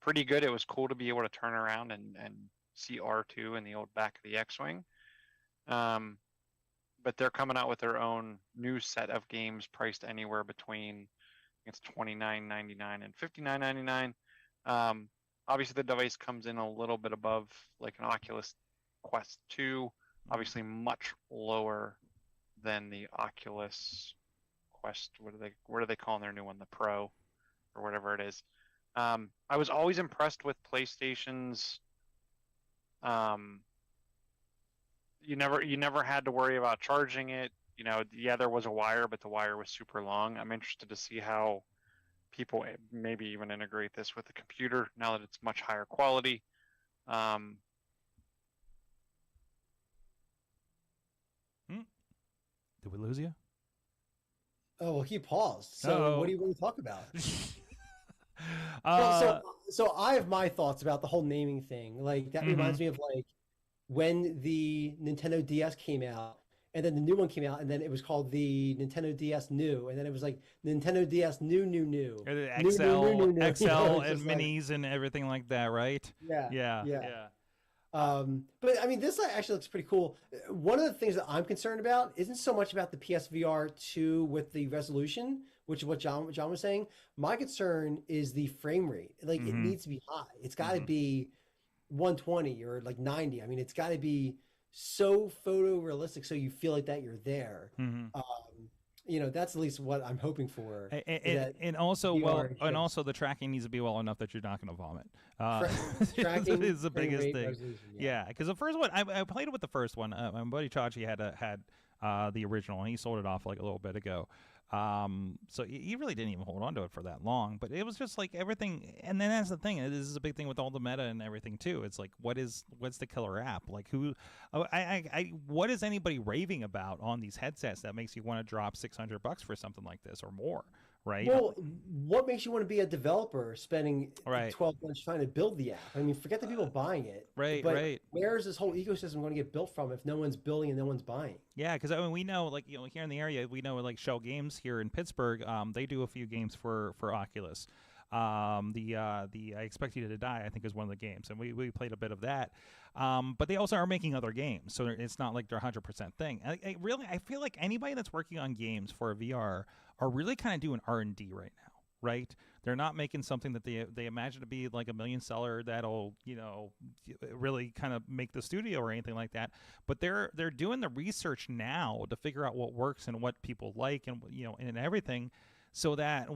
Speaker 2: good. It was cool to be able to turn around and see R2 in the old back of the X-Wing. But they're coming out with their own new set of games priced anywhere between, it's $29.99 and $59.99. Obviously, the device comes in a little bit above like an Oculus Quest 2, obviously much lower than the Oculus Quest. What are they calling their new one? The Pro or whatever it is. I was always impressed with PlayStation's. You never had to worry about charging it. Yeah, there was a wire, but the wire was super long. I'm interested to see how people maybe even integrate this with the computer now that it's much higher quality.
Speaker 1: Did we lose you?
Speaker 3: Oh, well, he paused. So what do you want to talk about? So I have my thoughts about the whole naming thing. Like that reminds me of like when the Nintendo DS came out, and then the new one came out, and then it was called the Nintendo DS New, and then it was like Nintendo DS New.
Speaker 1: XL and minis and everything like that, right?
Speaker 3: Yeah. But I mean, this actually looks pretty cool. One of the things that I'm concerned about isn't so much about the PSVR 2 with the resolution, which is what John was saying. My concern is the frame rate. Like it needs to be high. It's got to be 120 or like 90. I mean, it's got to be so photorealistic so you feel like that you're there. That's at least what I'm hoping for.
Speaker 1: And also the tracking needs to be well enough that you're not going to vomit.
Speaker 3: Tracking
Speaker 1: is the biggest thing. Yeah, because the first one I played it with the first one. My buddy Chachi had the original, and he sold it off like a little bit ago. So he really didn't even hold on to it for that long, but it was just like everything. And then that's the thing. This is a big thing with all the meta and everything too. It's like, what's the killer app? Like what is anybody raving about on these headsets that makes you want to drop $600 for something like this or more? Right.
Speaker 3: Well, what makes you want to be a developer spending 12 months trying to build the app? I mean, forget the people buying it.
Speaker 1: Right.
Speaker 3: Where is this whole ecosystem going to get built from if no one's building and no one's buying?
Speaker 1: Yeah, because I mean, we know, like, here in the area, we know like Shell Games here in Pittsburgh, they do a few games for Oculus. I Expect You to Die, I think, is one of the games, and we played a bit of that. But they also are making other games, so it's not like they're 100% thing. I feel like anybody that's working on games for a VR are really kind of doing R&D right now, right? They're not making something that they imagine to be like a million seller that'll really kind of make the studio or anything like that. But they're doing the research now to figure out what works and what people like and everything, so that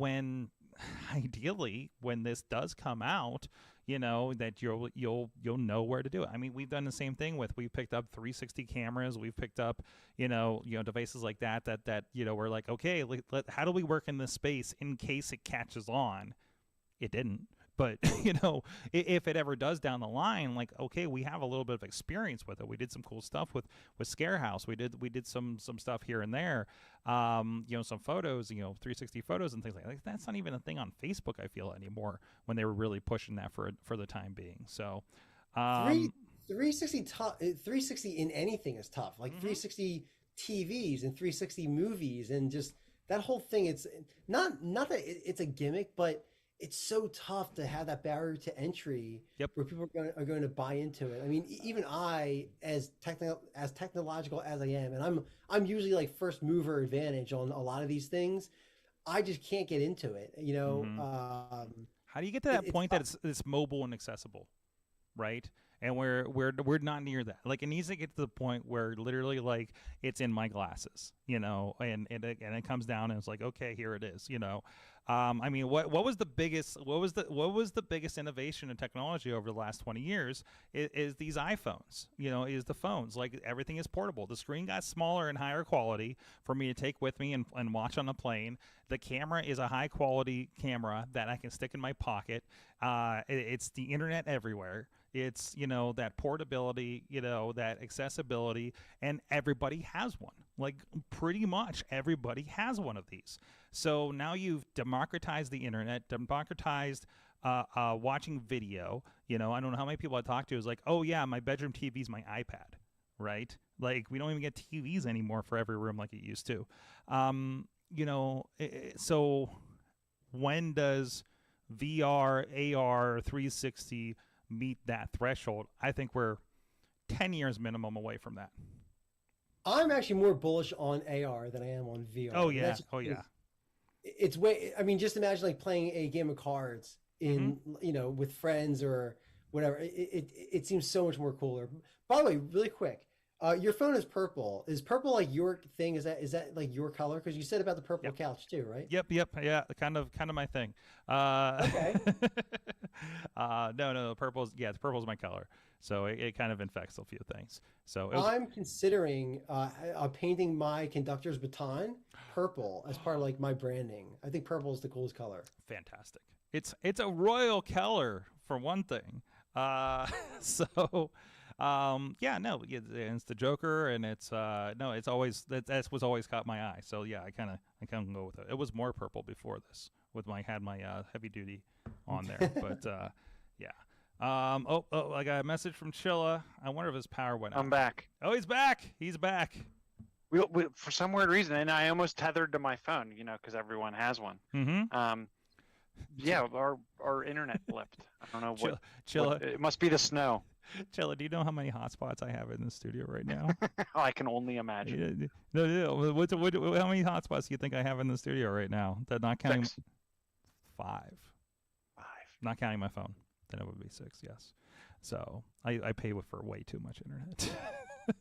Speaker 1: ideally when this does come out, that you'll know where to do it. I mean, we've done the same thing we've picked up 360 cameras, we've picked up devices like that we're like, okay, how do we work in this space in case it catches on? It didn't. But, if it ever does down the line, like, okay, we have a little bit of experience with it. We did some cool stuff with Scarehouse. We did some stuff here and there, some photos, 360 photos and things like that. That's not even a thing on Facebook, I feel, anymore, when they were really pushing that for the time being. So
Speaker 3: 360 in anything is tough. Like 360 TVs and 360 movies and just that whole thing. It's not that it's a gimmick, but it's so tough to have that barrier to entry where people are going to buy into it. I mean, even I, as technological as I am, and I'm usually like first mover advantage on a lot of these things, I just can't get into it.
Speaker 1: How do you get to that point that it's mobile and accessible, right? And we're not near that. Like, it needs to get to the point where literally, like, it's in my glasses, and it comes down and it's like, okay, here it is, I mean, what was the biggest innovation in technology over the last 20 years is these iPhones. Is the phones. Like, everything is portable. The screen got smaller and higher quality for me to take with me and watch on a plane. The camera is a high quality camera that I can stick in my pocket. It's the internet everywhere. It's, that portability, that accessibility, and everybody has one. Like, pretty much everybody has one of these. So now you've democratized the internet, democratized watching video. I don't know how many people I talk to is like, oh yeah, my bedroom TV is my iPad, right? Like, we don't even get TVs anymore for every room like it used to. So when does VR, AR, 360 meet that threshold? I think we're 10 years minimum away from that.
Speaker 3: I'm actually more bullish on AR than I am on VR.
Speaker 1: Oh yeah.
Speaker 3: It's way. I mean, just imagine like playing a game of cards in with friends or whatever. It seems so much more cooler. By the way, really quick, your phone is purple. Is purple like your thing? Is that like your color? Because you said about the purple couch too, right?
Speaker 1: Yep. Yeah, kind of my thing.
Speaker 3: Okay.
Speaker 1: No, purple's my color. So it kind of infects a few things. So
Speaker 3: I'm considering painting my conductor's baton purple as part of like my branding. I think purple is the coolest color.
Speaker 1: Fantastic. It's a royal color for one thing. It's the Joker, and it's that's what's always caught my eye. So yeah, I kind of go with it. It was more purple before this had my heavy duty on there, but yeah. I got a message from Chilla. I wonder if his power went out.
Speaker 2: I'm back.
Speaker 1: Oh, he's back. He's back.
Speaker 2: We for some weird reason, and I almost tethered to my phone, because everyone has one.
Speaker 1: Mm-hmm.
Speaker 2: Yeah, our internet blipped. I don't know what.
Speaker 1: Chilla.
Speaker 2: It must be the snow.
Speaker 1: Chilla, do you know how many hotspots I have in the studio right now?
Speaker 2: I can only imagine.
Speaker 1: No. How many hotspots do you think I have in the studio right now? That not counting.
Speaker 2: 6.
Speaker 1: 5. Not counting my phone. Then it would be 6, yes. So I pay for way too much internet.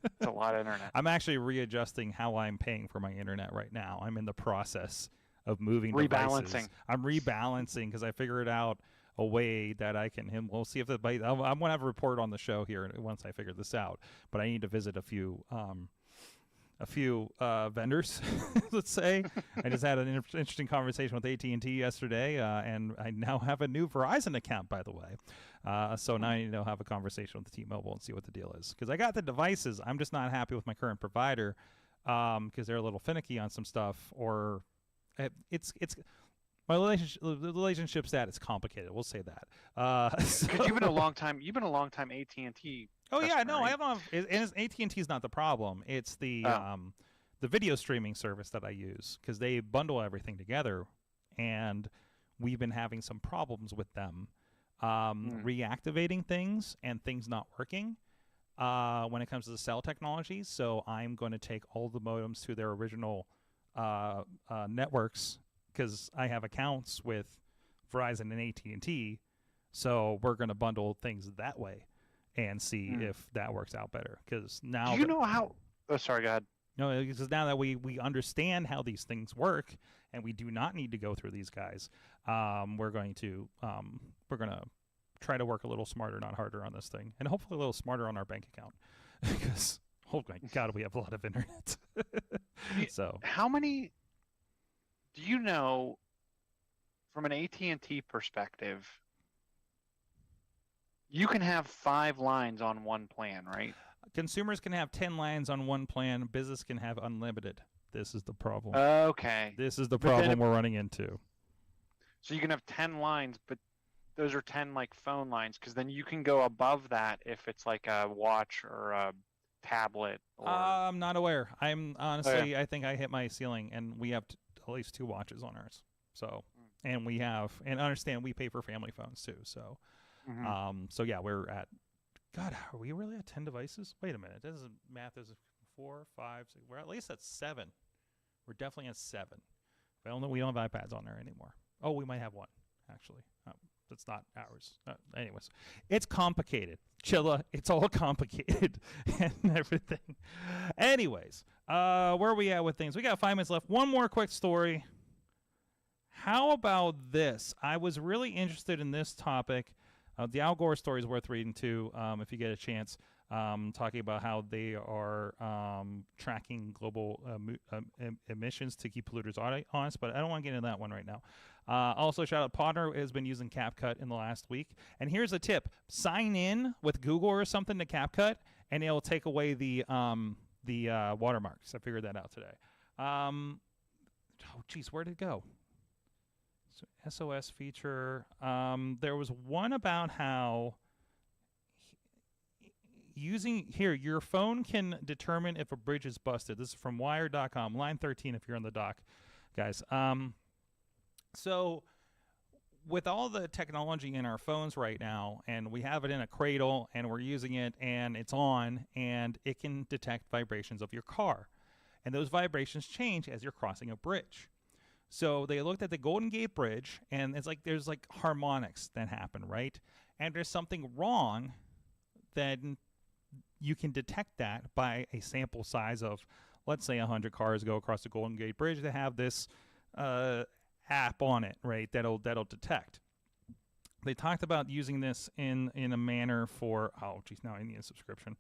Speaker 2: It's a lot of internet.
Speaker 1: I'm actually readjusting how I'm paying for my internet right now. I'm in the process of moving
Speaker 2: rebalancing.
Speaker 1: Devices. I'm rebalancing because I figured out a way that I can. We'll see if I'm going to have a report on the show here once I figure this out. But I need to visit a few vendors, let's say. I just had an interesting conversation with AT&T yesterday, and I now have a new Verizon account, by the way. So now I need to have a conversation with the T-Mobile and see what the deal is. Because I got the devices. I'm just not happy with my current provider because they're a little finicky on some stuff. Or it's my relationship status complicated. We'll say that.
Speaker 2: Because you've been a long time AT&T.
Speaker 1: Oh yeah, no,
Speaker 2: right?
Speaker 1: I have and AT&T is not the problem. It's the video streaming service that I use because they bundle everything together, and we've been having some problems with them reactivating things and things not working when it comes to the cell technology. So I'm going to take all the modems to their original networks because I have accounts with Verizon and AT&T. So we're going to bundle things that way and see if that works out better. Because now,
Speaker 2: do you know how? Oh, sorry, go ahead.
Speaker 1: No, because now that we understand how these things work, and we do not need to go through these guys, we're going to try to work a little smarter, not harder, on this thing, and hopefully a little smarter on our bank account. Because oh my God, we have a lot of internet. So
Speaker 2: how many? Do you know, from an AT&T perspective? You can have 5 lines on one plan, right?
Speaker 1: Consumers can have 10 lines on one plan. Business can have unlimited. This is the problem.
Speaker 2: Okay.
Speaker 1: This is the problem we're running into.
Speaker 2: So you can have 10 lines, but those are 10 like phone lines, because then you can go above that if it's like a watch or a tablet. Or...
Speaker 1: I'm not aware. I'm honestly, I think I hit my ceiling, and we have at least 2 watches on ours. So, and we have, and understand we pay for family phones too. So. So yeah, we're at. God, are we really at 10 devices? Wait a minute. This is math. There's 4, 5, 6. We're at least at 7. We're definitely at 7. We don't have iPads on there anymore. Oh, we might have 1 actually. That's not ours. Anyways, it's complicated. Chilla, it's all complicated and everything. Anyways, where are we at with things? We got 5 minutes left. One more quick story. How about this? I was really interested in this topic. The Al Gore story is worth reading too, if you get a chance. Talking about how they are tracking global emissions to keep polluters honest, but I don't want to get into that one right now. Also, shout out, Podner has been using CapCut in the last week. And here's a tip. Sign in with Google or something to CapCut, and it'll take away the watermarks. I figured that out today. Oh, geez, where did it go? So, SOS feature. There was one about how your phone can determine if a bridge is busted. This is from Wired.com, line 13 if you're on the dock, guys. So with all the technology in our phones right now, and we have it in a cradle, and we're using it, and it's on, and it can detect vibrations of your car. And those vibrations change as you're crossing a bridge. So they looked at the Golden Gate Bridge, and it's like there's like harmonics that happen, right? And there's something wrong, then you can detect that by a sample size of, let's say, 100 cars go across the Golden Gate Bridge that have this app on it, right? That'll detect. They talked about using this in a manner for, oh geez, now I need a subscription.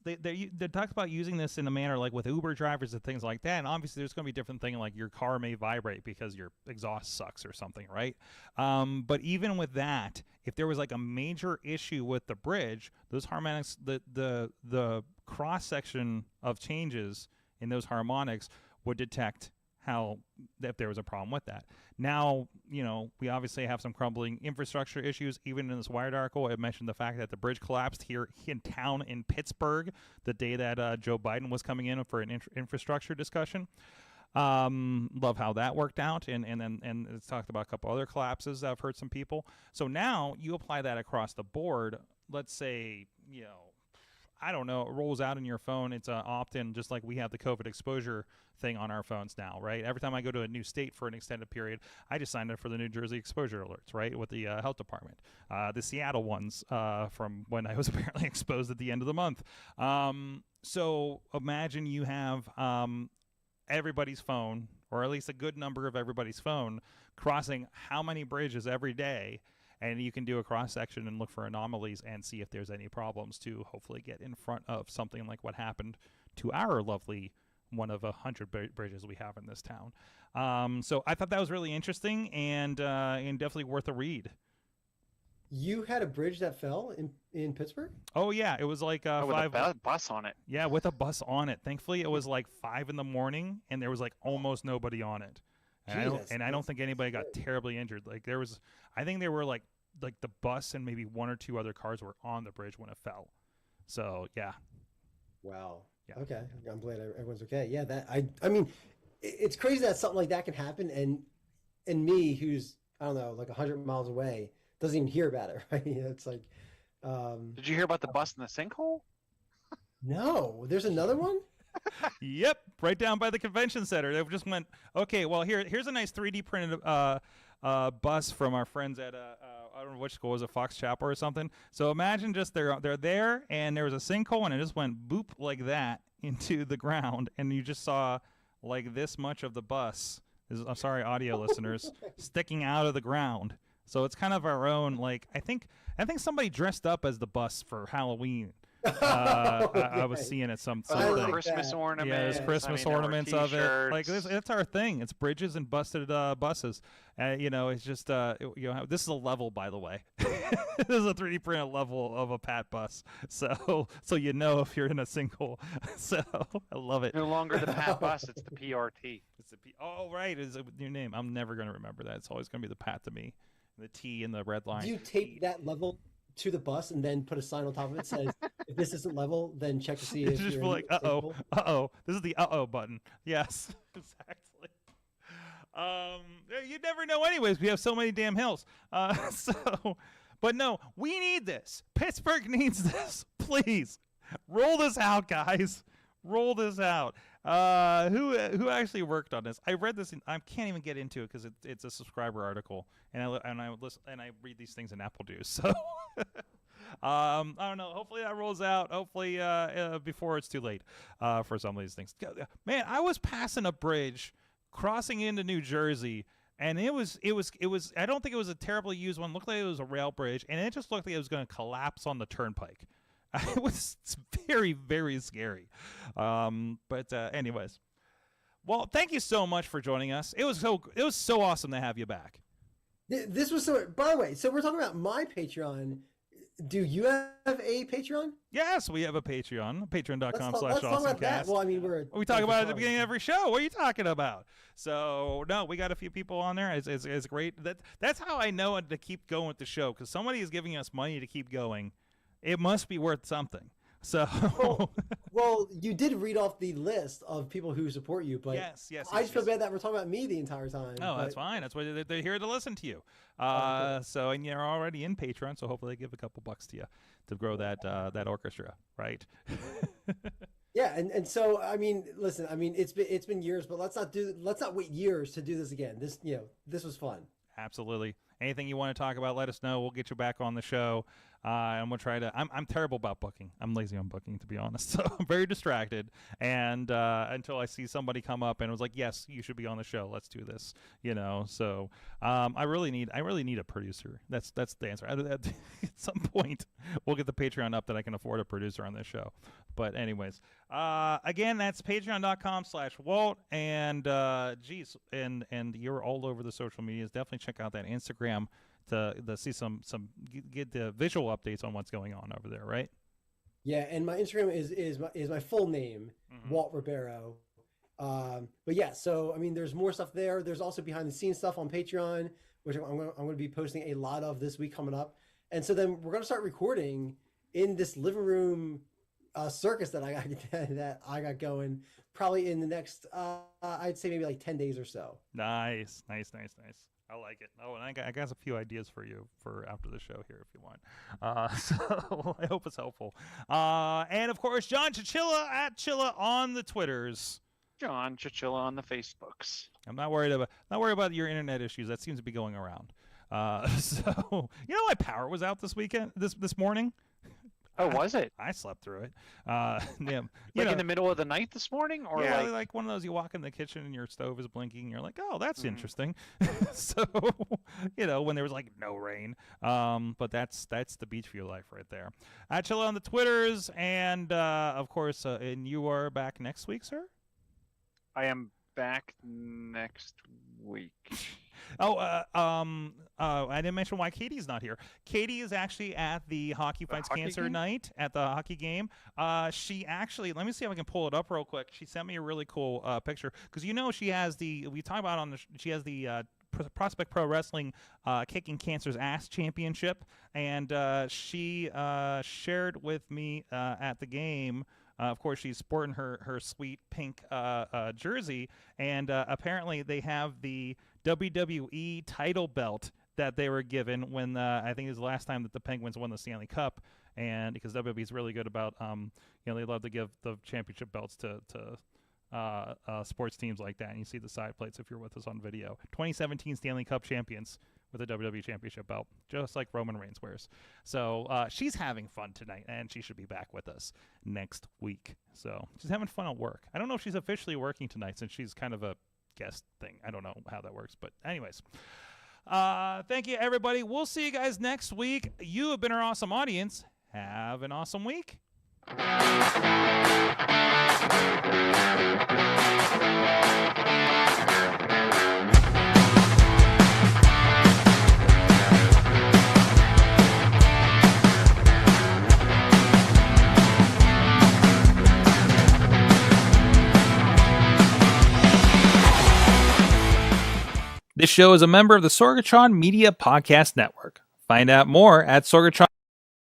Speaker 1: They talked about using this in a manner like with Uber drivers and things like that. And obviously there's going to be different things like your car may vibrate because your exhaust sucks or something, right? But even with that, if there was like a major issue with the bridge, those harmonics, the cross section of changes in those harmonics would detect if there was a problem with that. Now, we obviously have some crumbling infrastructure issues. Even in this Wired article, it mentioned the fact that the bridge collapsed here in town in Pittsburgh the day that Joe Biden was coming in for an infrastructure discussion. Love how that worked out. And it's talked about a couple other collapses that I've heard some people. So now you apply that across the board. Let's say, I don't know, it rolls out in your phone. It's opt-in, just like we have the COVID exposure thing on our phones now, right? Every time I go to a new state for an extended period, I just signed up for the New Jersey exposure alerts, right, with the health department. The Seattle ones from when I was apparently exposed at the end of the month. So imagine you have everybody's phone, or at least a good number of everybody's phone, crossing how many bridges every day. And you can do a cross-section and look for anomalies and see if there's any problems to hopefully get in front of something like what happened to our lovely one of 100 bridges we have in this town. So I thought that was really interesting and definitely worth a read.
Speaker 3: You had a bridge that fell in Pittsburgh?
Speaker 1: Oh, yeah. It was like
Speaker 2: with a bus on it.
Speaker 1: Yeah, with a bus on it. Thankfully, it was like 5 a.m, and there was like almost nobody on it. And I don't think anybody got terribly injured. Like I think there were like the bus and maybe 1 or 2 other cars were on the bridge when it fell. So yeah.
Speaker 3: Wow.
Speaker 1: Yeah.
Speaker 3: Okay. I'm glad everyone's okay. Yeah. I mean, it's crazy that something like that can happen, and me, who's I don't know, like 100 miles away, doesn't even hear about it. Right? It's like.
Speaker 2: Did you hear about the bus in the sinkhole?
Speaker 3: No. There's another one.
Speaker 1: Yep, right down by the convention center. They just went, okay, well, here's a nice 3D printed bus from our friends at I don't know which school, was it Fox Chapel or something? So imagine just they're there, and there was a sinkhole, and it just went boop like that into the ground, and you just saw like this much of the bus. I'm sorry, audio listeners, sticking out of the ground. So it's kind of our own. Like I think somebody dressed up as the bus for Halloween. I was seeing it something.
Speaker 2: Christmas ornaments.
Speaker 1: Yeah, there's Christmas ornaments of it. Like it's our thing. It's bridges and busted buses. It's just this is a level, by the way. This is a 3D printed level of a Pat bus. So if you're in a sinkhole. So I love it.
Speaker 2: No longer the Pat bus. It's the PRT.
Speaker 1: It's the Oh right, it's a new name. I'm never gonna remember that. It's always gonna be the Pat to me. The T in the red line.
Speaker 3: Do you tape that level to the bus and then put a sign on top of it that says, if this isn't level, then check to see if
Speaker 1: just
Speaker 3: you're
Speaker 1: like, uh-oh. This is the uh-oh button. Yes, exactly. You never know anyways. We have so many damn hills. But no, we need this. Pittsburgh needs this. Please, roll this out, guys. roll this out. Who actually worked on this? I read this. I can't even get into it because it's a subscriber article, and I listen and I read these things in Apple News. So I don't know. Hopefully that rolls out. Hopefully before it's too late for some of these things. Man, I was passing a bridge, crossing into New Jersey. And it was. I don't think it was a terribly used one. It looked like it was a rail bridge, and it just looked like it was going to collapse on the turnpike. It was very, very scary. But anyways, well, thank you so much for joining us. It was so awesome to have you back.
Speaker 3: This was so. By the way, so we're talking about my Patreon. Do you have a Patreon?
Speaker 1: Yes, we have a Patreon. Patreon.com/AwesomeCast.
Speaker 3: Let's talk about that. Well, I mean,
Speaker 1: we talk about it at the beginning of every show. What are you talking about? So no, we got a few people on there. It's great. That's how I know to keep going with the show, because somebody is giving us money to keep going. It must be worth something. So
Speaker 3: well, you did read off the list of people who support you, but
Speaker 1: yes,
Speaker 3: I just feel bad that we're talking about me the entire time.
Speaker 1: No, that's fine. That's why they're here to listen to you.
Speaker 3: Cool.
Speaker 1: So, and you're already in Patreon, so hopefully they give a couple bucks to you to grow that orchestra, right?
Speaker 3: Yeah, and so I mean, listen, I mean, it's been years, but let's not wait years to do this again. This was fun.
Speaker 1: Absolutely. Anything you want to talk about, let us know. We'll get you back on the show. And we'll try to. I'm terrible about booking. I'm lazy on booking, to be honest. So I'm very distracted. And until I see somebody come up and was like, "Yes, you should be on the show. Let's do this." So I really need a producer. That's the answer. At some point, we'll get the Patreon up that I can afford a producer on this show. But anyways, again, that's Patreon.com/Walt. And geez, and you're all over the social medias. Definitely check out that Instagram to see some get the visual updates on what's going on over there, right?
Speaker 3: Yeah, and my Instagram is my full name, Walt Ribeiro. But yeah, so I mean, there's more stuff there. There's also behind the scenes stuff on Patreon, which I'm going to be posting a lot of this week coming up. And so then we're going to start recording in this living room circus that I got going probably in the next I'd say maybe like 10 days or so. Nice.
Speaker 1: I like it. Oh, and I got a few ideas for you for after the show here if you want. So I hope it's helpful. And of course, John Chichilla at Chilla on the Twitters.
Speaker 2: John Chichilla on the Facebooks.
Speaker 1: I'm not worried about your internet issues. That seems to be going around. So my power was out this morning.
Speaker 2: Oh, was it?
Speaker 1: I slept through it. Yeah,
Speaker 2: in the middle of the night this morning, or
Speaker 1: yeah, like one of those you walk in the kitchen and your stove is blinking, and you're like, oh, that's interesting. So, when there was like no rain. But that's the beach view life right there. Chill on the Twitters, and of course, and you are back next week, sir.
Speaker 2: I am back next week.
Speaker 1: I didn't mention why Katie's not here. Katie is actually at the Hockey Fights Cancer night at the hockey game. She actually, let me see if I can pull it up real quick. She sent me a really cool picture because she has she has the Prospect Pro Wrestling Kicking Cancer's Ass Championship, and she shared with me at the game. Of course, she's sporting her sweet pink jersey, and apparently they have the WWE title belt that they were given when I think it was the last time that the Penguins won the Stanley Cup, and because WWE is really good about they love to give the championship belts to sports teams like that, and you see the side plates if you're with us on video. 2017 Stanley Cup champions with a WWE Championship belt, just like Roman Reigns wears. So she's having fun tonight, and she should be back with us next week. So she's having fun at work. I don't know if she's officially working tonight since she's kind of a guest thing. I don't know how that works, but anyways. Thank you, everybody. We'll see you guys next week. You have been our awesome audience. Have an awesome week. This show is a member of the Sorgatron Media Podcast Network. Find out more at Sorgatron.